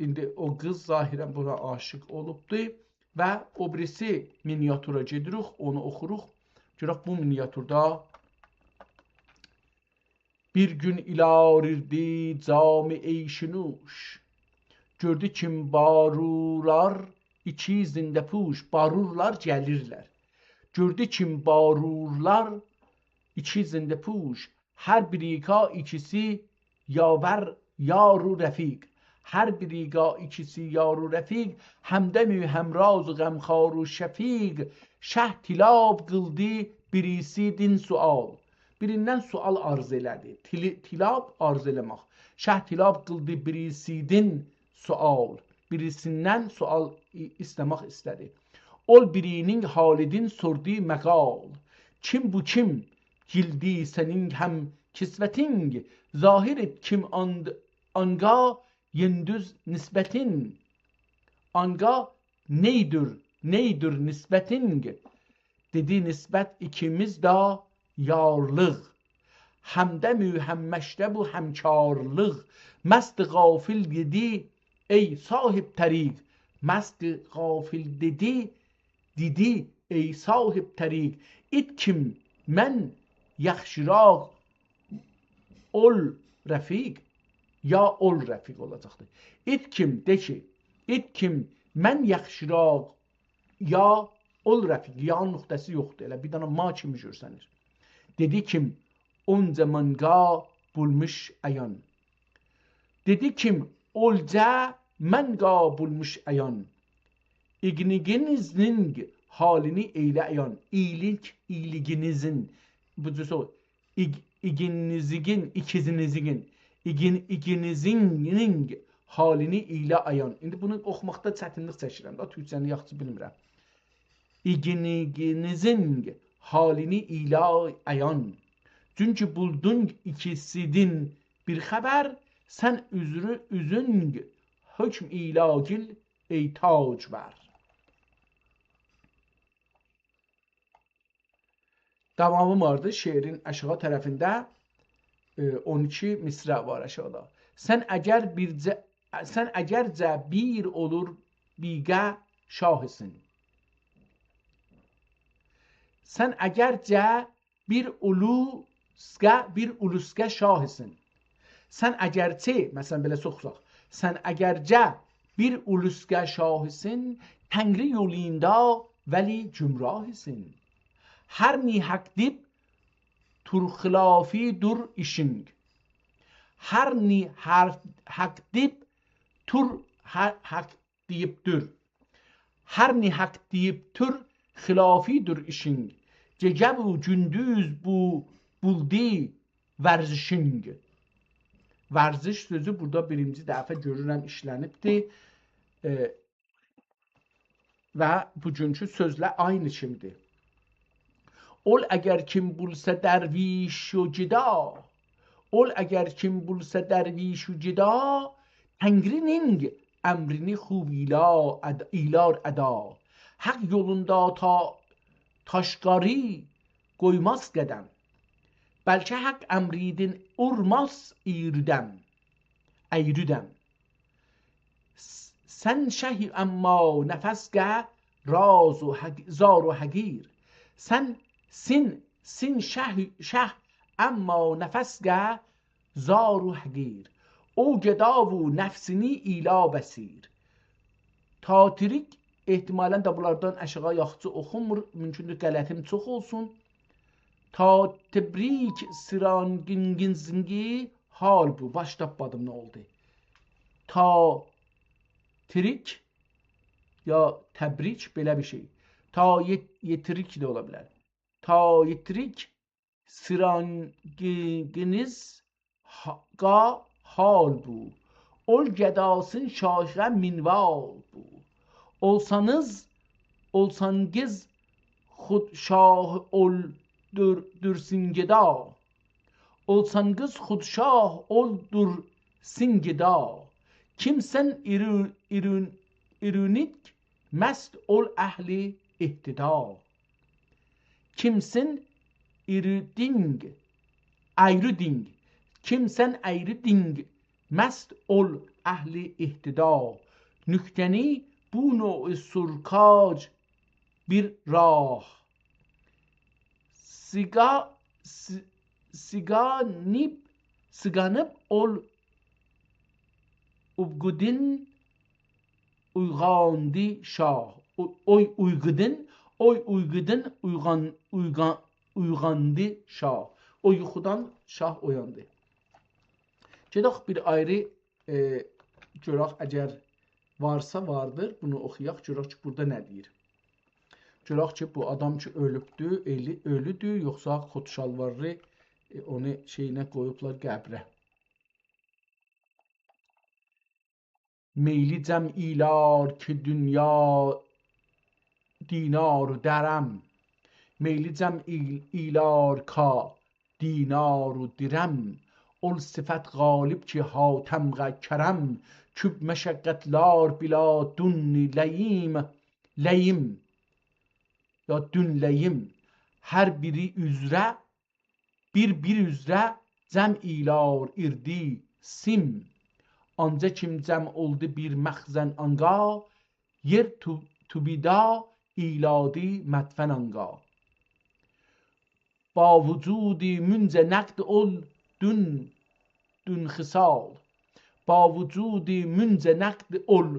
indi o qız zahirən buna aşık olubdu və o birisi miniatura gedirik onu oxuruq görək bu miniaturda bir gün ilarirdi cami eyşinuş gördü kim barular İki zində puş, barurlar gəlirlər. Gördü kim barurlar, iki zində puş, hər biriqa ikisi yaver yaru rəfiq. Hər biriqa ikisi yaru rəfiq, həmdəmü həmraz و غمخوار و şəfiq. Şəh tilab qıldı birisi din sual. birindən sual arz elədi. Tilab arz eləmək. Şah tilab qıldı birisidin sual. Birisindən sual istəmək istədi. Ol birinin halidin sordu məqal. Kim bu kim? Cildi sənin həm kisvetin. Zahir et kim anga yendüz nisbetin. Anga neydir nisbetin? Dedi nisbet ikimiz da yarlıq. Həmdə həmməşdə bu həmkarlıq. Mest gafil dedi ey sahib təriq. Mest gafil dedi ey sahib təriq. İt kim mən yaxşıraq ol rəfiq. Ya ol rəfiq olacaqdır. İt kim de ki, it kim mən yaxşıraq ya ol rəfiq. Ya nöqtəsi yoxdur. Elə bir dənə ma kimi görsənir. Dedi kim onca manga bulmuş ayan. Dedi kim olca manga bulmuş ayan. İgniginizin halini eyle ayan. İyiliginizin bu cüso ikizinizin halini eyle ayan. İndi bunu oxumaqda çətinlik çəkirəm da, türkçəni yaxşı bilmirəm. İgniginizin halini eyle ayan. Çünkü buldun ikisidin bir haber, sen üzün hükm ilagil ey tac ver. Devamı vardı şiirin aşağı tərəfində 12 misra var aşağıda. Sen eğerce bir olur biga şahisin. Sen eğerce bir uluska şahisin. Sen eğerçe mesela belə soxsaq. Sen eğerce bir uluska şahisin, Tengri yolunda veli cümrahisin. Her ni hak dip turxilafi dur işing. Her ni hak dip hak deyipdir. Her ni hak deyipdir xilafi dur işing. Gecə bu gündüz bu buldi vərzişing. Vərziş sözü burada birinci dəfə görürəm işlənibdir. Və bugünkü sözlə aynı kimdir. Ol əgər kim bulsa dərviş و cida. Ol əgər kim bulsa dərviş و cida. Tengrinin əmrini xub ilar əda. Hak yolunda taşqari qoymaz qədəm. Bəlkə hak əmridin urmaz əyrüdəm. Sən şəhi əmma nəfəsgə raz و zar و həgir. Sin şəh əmma nəfəsgə zar و həgir. O gedav و nəfsini ila bəsir. Tatirik ehtimalən də bunlardan aşağı yaxçı oxunmur. Mümkündür qələtim çox olsun. Ta tebrik sıranginginzingi hal bu. Baş tapmadım ne oldu? Ta trik ya tebrik belə bir şey. Ta yetrik de olabilir. Ta yetrik sıranginiz hal bu. Ol gedasın şaşə minval bu. Olsangiz xud şah öldürsün geda. Olsangiz xud şah öldürsün geda. Kimsen ironik mest ol ehli ihtida. Kimsen iriding ayrıding. Kimsen ayrıding mest ol ehli ihtida. Nükteni bu növ surkac bir rah. Siganıp ol ubgudin uygandı şah. Uygudin uygandı şah. O yuxudan şah oyandı. Gedək bir ayrı görək əgər varsa vardır. Bunu oxuyaq, görək ki, burada nə deyir. Görək ki, bu adam ki ölübdür, ölüdür, yoxsa xodşalvarlı Onu şeyinə qoyublar qəbrə. Meyli cəm ilar ki dünya dinar و درم meyli cəm ilar ka dinar و dirəm ol sifət qalib ki hatəm və kərəm küb məşəqqətlər bila dün ləyim ya dün ləyim hər biri üzrə bir üzrə cəm ilar irdi sim ancaq kim cəm oldu bir məxzən anga yer tubida ایلادی مدفن آنگاه با وجودی منز نقد ال دون خصال با وجودی منز نقد ال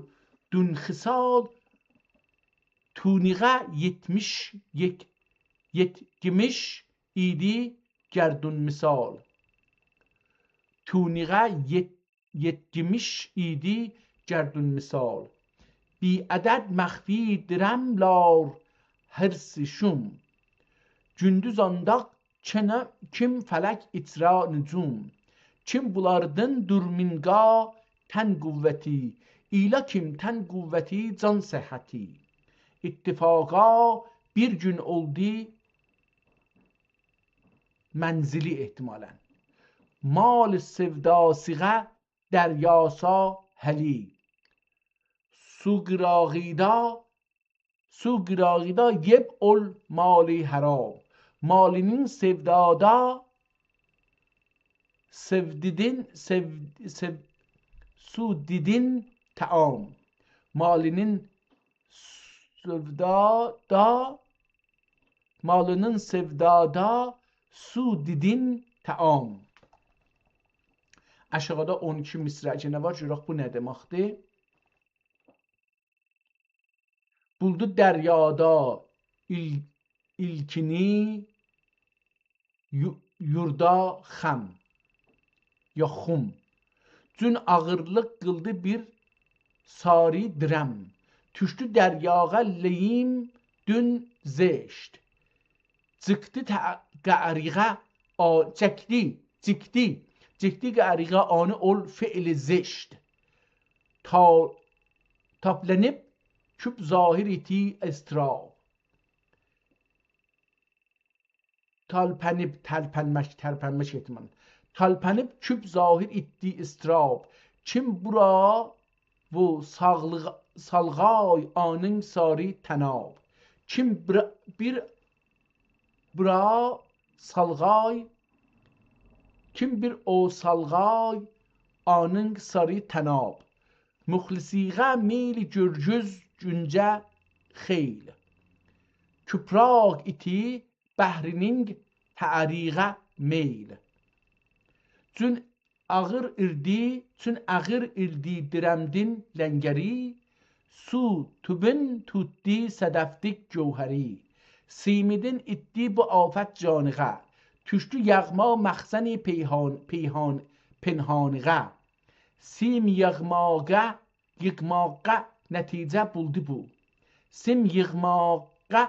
دون خصال تونیغه yetmiş idi گردون مثال تونیغه yetmiş idi گردون مثال بی عدد مخفی درemlar hırsı şum gündüz andaq kim fələk icra nücum kim bulardın durminqa tən qüvvəti ilə kim tən qüvvəti can səhhəti ittifaqa bir gün oldu mənzili ehtimalən mal sevda siğə dəryasa həli su qırağida yeb ol mali haram malinin sevdada su didin taam malinin sevdada su didin taam Aşağıda 12 misrəcənə var. Görək bu nə deməkdir? Buldu dəryada ilkini yurda xam ya xum cün ağırlıq qıldı bir sari dirəm tüştü dəryağa leyim dün zeşt cikdi qəriğə cikdi qəriğə anı ol fiili zeşt taplanıb küp zahir iti estrab terpenmek etmem talpanib küp zahir itti estrab kim bura bu salğay anın sari tenab kim bir bura salğay kim bir o salğay anın sari tenab muxlisiğə meyli gürgüz güncə xeyl küpraq iti bəhrinin təriğə meyl çün ağır irdi dirəmdin ləngəri su tübün tutdi sədəfdik gövhəri simidin itdi bu afət canığa tüştü yağma məxzəni pinhanığa sim yığmağa nəticə buldu bu sim yığmağa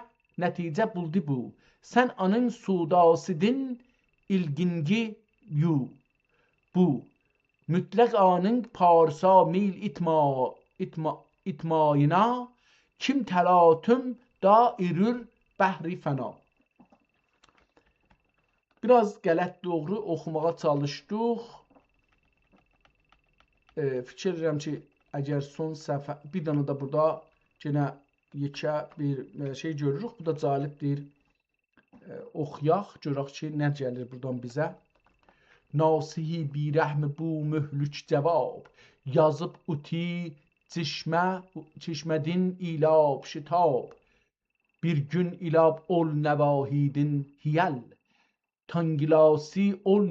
nəticə buldu bu sən anın sudasidin ilgingi yu bu mütləq anın parsa mil itmayına kim təlatüm da irür bəhri fəna biraz qələt doğru oxumağa çalışdıq fikir edirəm ki əgər son səhifə bir dənə də burada yenə yekə bir şey görürük bu da cəlibdir oxuyaq görək ki nə gəlir buradan bizə nasihi birəhm bu mühlük cavab yazıb uti çeşmədin ilab şitab bir gün ilab ol nəvahidin hiyəl tangilasi ol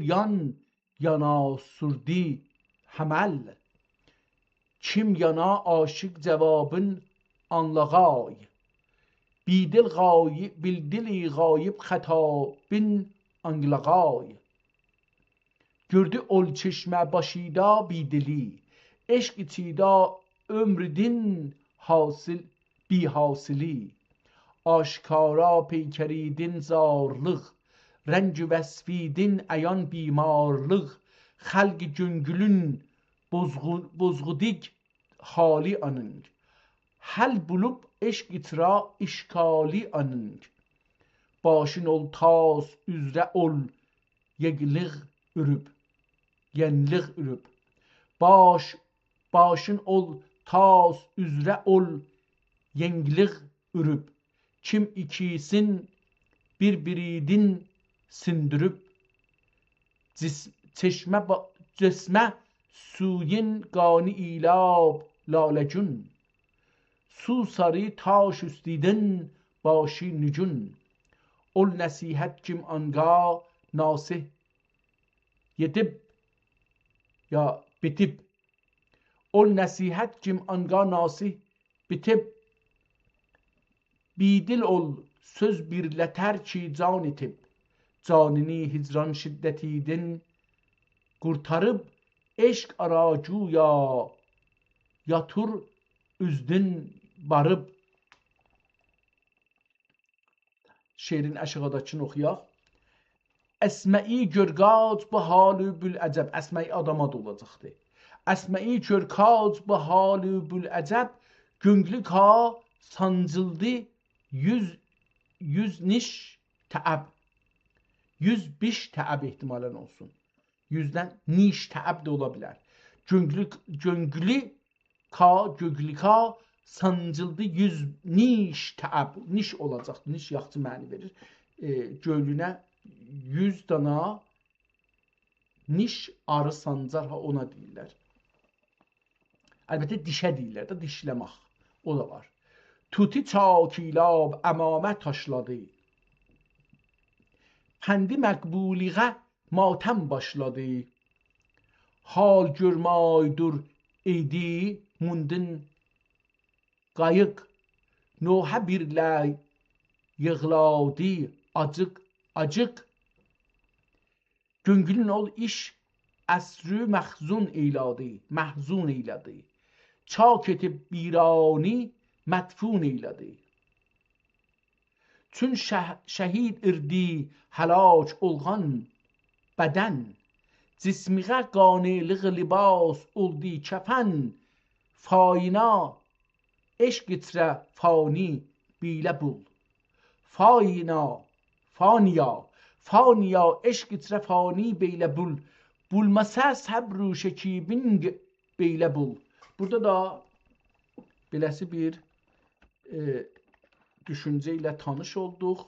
yana surdi həməl kim yana aşık cevabın anlağay bildili gayib xətabin anlağay gördü ol çeşmə başida bidili eşq içida ömrüdin bi hasili aşkara peykeridin zarlıq rənc vəsfidin əyan bimarlıq, xəlq cüngülün bozğudik hali anınc, həl bulub eşq itira işkali anınc, başın ol tas üzrə ol yegliq ürüb, yenliq ürüb, başın ol tas üzrə ol yengliq ürüb, kim ikisin bir-biridin sindürüb, cismə suyin qani ilab lalecun, su sarı taş üstidin başi nücun, ol nəsihət kim anga nasih yedib ya bitib, ol nəsihət kim anga nasih bitib, bidil ol söz birlətər ki can itib, canini hicran şiddətidin qurtarıb, eşq aracuya yatur üzdün barıb. Şeirin əşğadakını oxuyaq. Əsmə'i görqac bu halü büləcəb. Əsmə'i adama da olacaqdır. Əsmə'i görqac bu halü büləcəb, gönglü ka sancıldı yüz niş təəb. 105 təəb ehtimalən olsun. 100-dən niş təəb də ola bilər. Gönglü ka sancıldı 100 niş təəb. Niş olacaqdır. Niş yaxçı məni verir. Gönlünə 100 dana niş arı sancar, ona deyirlər. Əlbəttə dişə deyirlər də, dişləmək. O da var. Tuti çakilab əmamə taşladı, pəndi məqbuliğə matəm başladı, hal görmaydur eydi mundin qayıq, nohə birlə yığladı acıq, göngülün ol iş əsrü məhzun eyladı, çak etib birani mədfun eyladı, çün şəhid irdi həlak olğan bədən, cismiğə qaniliq libas oldu kəfən, fayina eşq itirə fani bilə bul, faniya eşq itirə fani beylə bul, bulmasa səbr-ü şəkibin beylə bul. Burada da beləsi bir düşüncə ilə tanış olduq.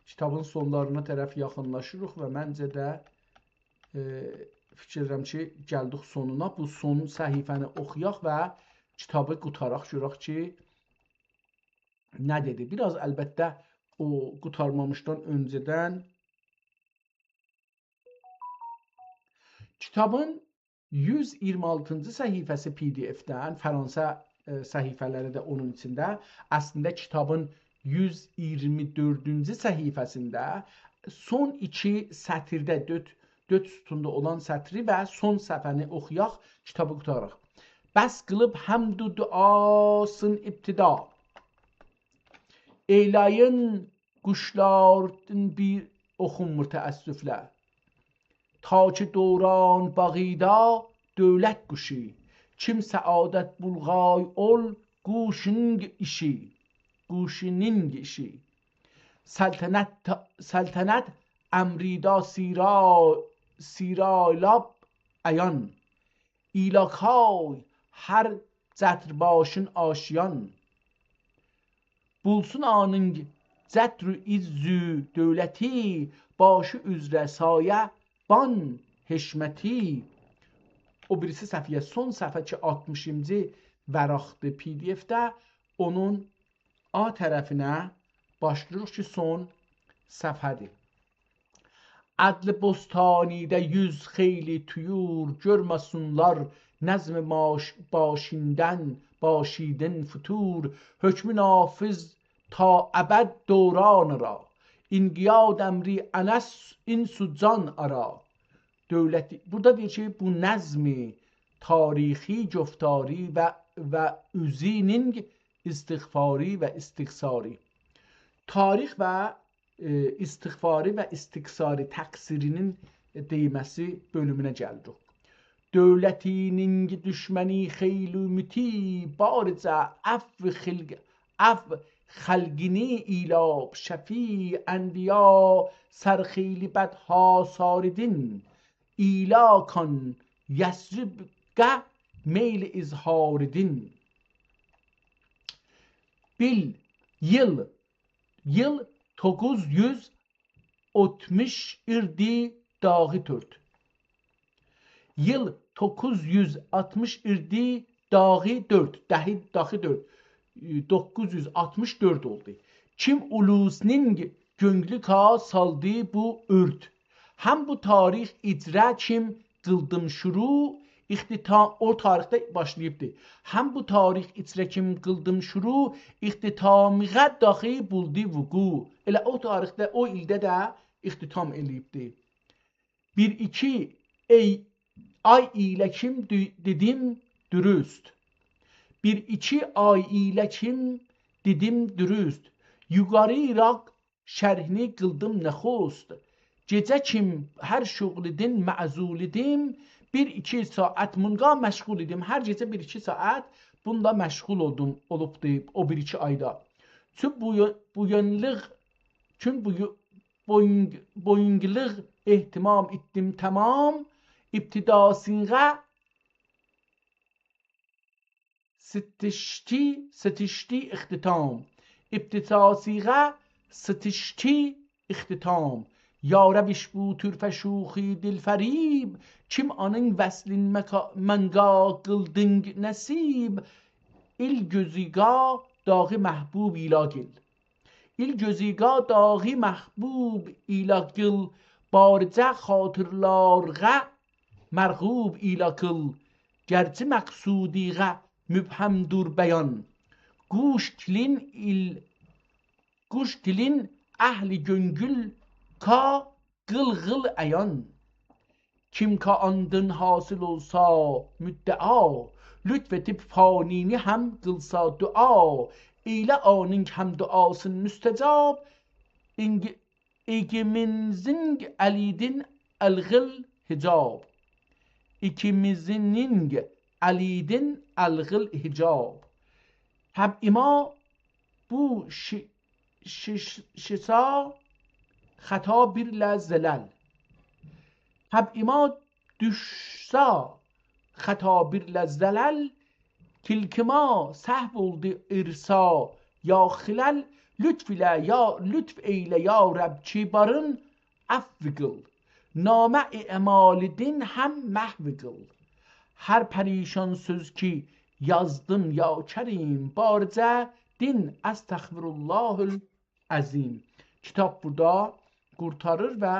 Kitabın sonlarına tərəf yaxınlaşırıq və məncə də fikirlərim ki, gəldik sonuna. Bu son səhifəni oxuyaq və kitabı qutaraq, görək ki, nə dedi. Biraz əlbəttə o qutarmamışdan öncədən kitabın 126-cı səhifəsi PDF-dən, Fransa səhifələri də onun içində, əslində kitabın 124-cü səhifəsində son 2 sətirdə 4 sütunda olan sətri və son səfəni oxuyaq, kitabı qutaraq. Bəs qılıb həmd-ü duasın ibtida, eyləyin quşların bir oxunmur təəssüflə, ta ki dövran bağida dövlət quşu, kim səadət bulğay ol quşinin işi, səltənət əmrida siralab əyan, ilakay hər cətr başın aşiyan, bulsun anın cətr-ü izzü dövləti, başı üzrə sayə ban heşməti. O birisi səhifə, son səhifə ki 60-cı vəraqdır PDF-də, onun A tərəfinə başlayırıq ki, son səfhədir. Ədl bostanidə 100 xeyli tuyur, görməsunlar nəzm başidin futur, hökmü nafiz ta əbəd dövran ra, inqiyad əmri ənəs insu can ara. Dövləti, burada deyir ki, bu nəzmi tarixi cöftari və üzinin istiğfari və istiqsari. Tarix və istiğfarı və istiqsarı təqsirinin deyməsi bölümünə gəldik. Dövlətinin düşməni xeyli ümiti barca əf xəlqini ilab şəfi ənbiya sərxeyli bədha saridin İla kan yəsribqə meyl izharidin. Bil yıl 960 irdi dağı tört. Yıl 960 irdi dağı 4. Dağı 4. 964 oldu. Kim ulusinin gönglü ka saldı bu ürt. Hem bu tarih icra kim kıldım şuru ihtita o tarihte başlayıbdı. Hem bu tarih icra kim kıldım şuru ihtitamığa dahi buldu vuku. Elə o tarihte o ildə də ihtitam eləyibdi. 1-2 ay ilə kim dedim dürüst. 1-2 ay ilə kim dedim dürüst. Yukarı Irak şərhini kıldım nəxost. Gecə kim hər şuğul idin məzul idim. 1-2 saat bununla məşğul idim. Hər gecə 1-2 saat bunda məşğul olubdu o 1-2 ayda. Çünki boyunqlıq ehtimam etdim tamam. İbtidasına ستشتی اختتام ابتداسیغه ستشتی اختتام یاربش بو ترف شوخی دل فریب kim anın vəslin mənqa qıldınq nəsib il gözüqa dağı məhbub ilagil il gözüqa dağı məhbub ilagil barca xatırlarğa mərğub ilagil gerçi məqsudiğə mübhemdur beyan Guş kilin ehli göngül ka gıl ayan kim ka andın hasıl olsa müddea lütfetip fanini hem kılsa dua ile anın hem duasın müstecab ikimizin elidin elgıl hicab ikimizin elidin elgıl hicab hab ima bu şisa xata bir lezzelel hab ima düşsa xata bir lezzelel kilkima sahv oldu irsa ya xilal lütf eyle ya Rab ki barın affıgıl name emalidin hem mahvıgıl her perişan söz ki yazdım ya kerim barca din estağfirullahul azim. Kitab burada qurtarır və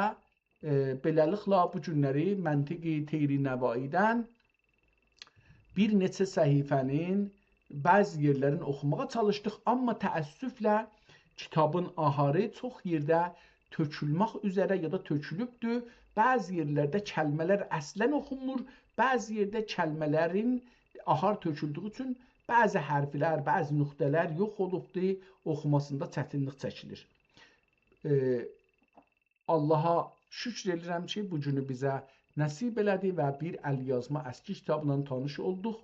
beləliklə bu günləri məntiqi teyri nəvaidən bir neçə səhifənin bəzi yerlərin oxumağa çalışdıq, amma təəssüflə kitabın aharı çox yerdə tökülmək üzərə ya da tökülübdür. Bəzi yerlərdə kəlmələr əslən oxunmur, bəzi yerdə kəlmələrin ahar töküldüyü üçün bəzi hərflər, bəzi nöqtələr yox olubdur, oxumasında çətinlik çəkilir. Allaha şükür edirəm ki, bu günü bizə nəsib elədi və bir əlyazma əski kitabla tanış olduq.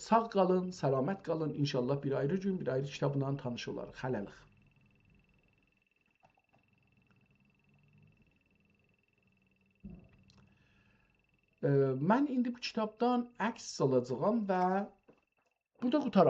Sağ qalın, səlamət qalın. İnşallah bir ayrı gün, bir ayrı kitabla tanış olarıq. Hələlik. Mən indi bu kitabdan əks salacağam və burada qutaraq.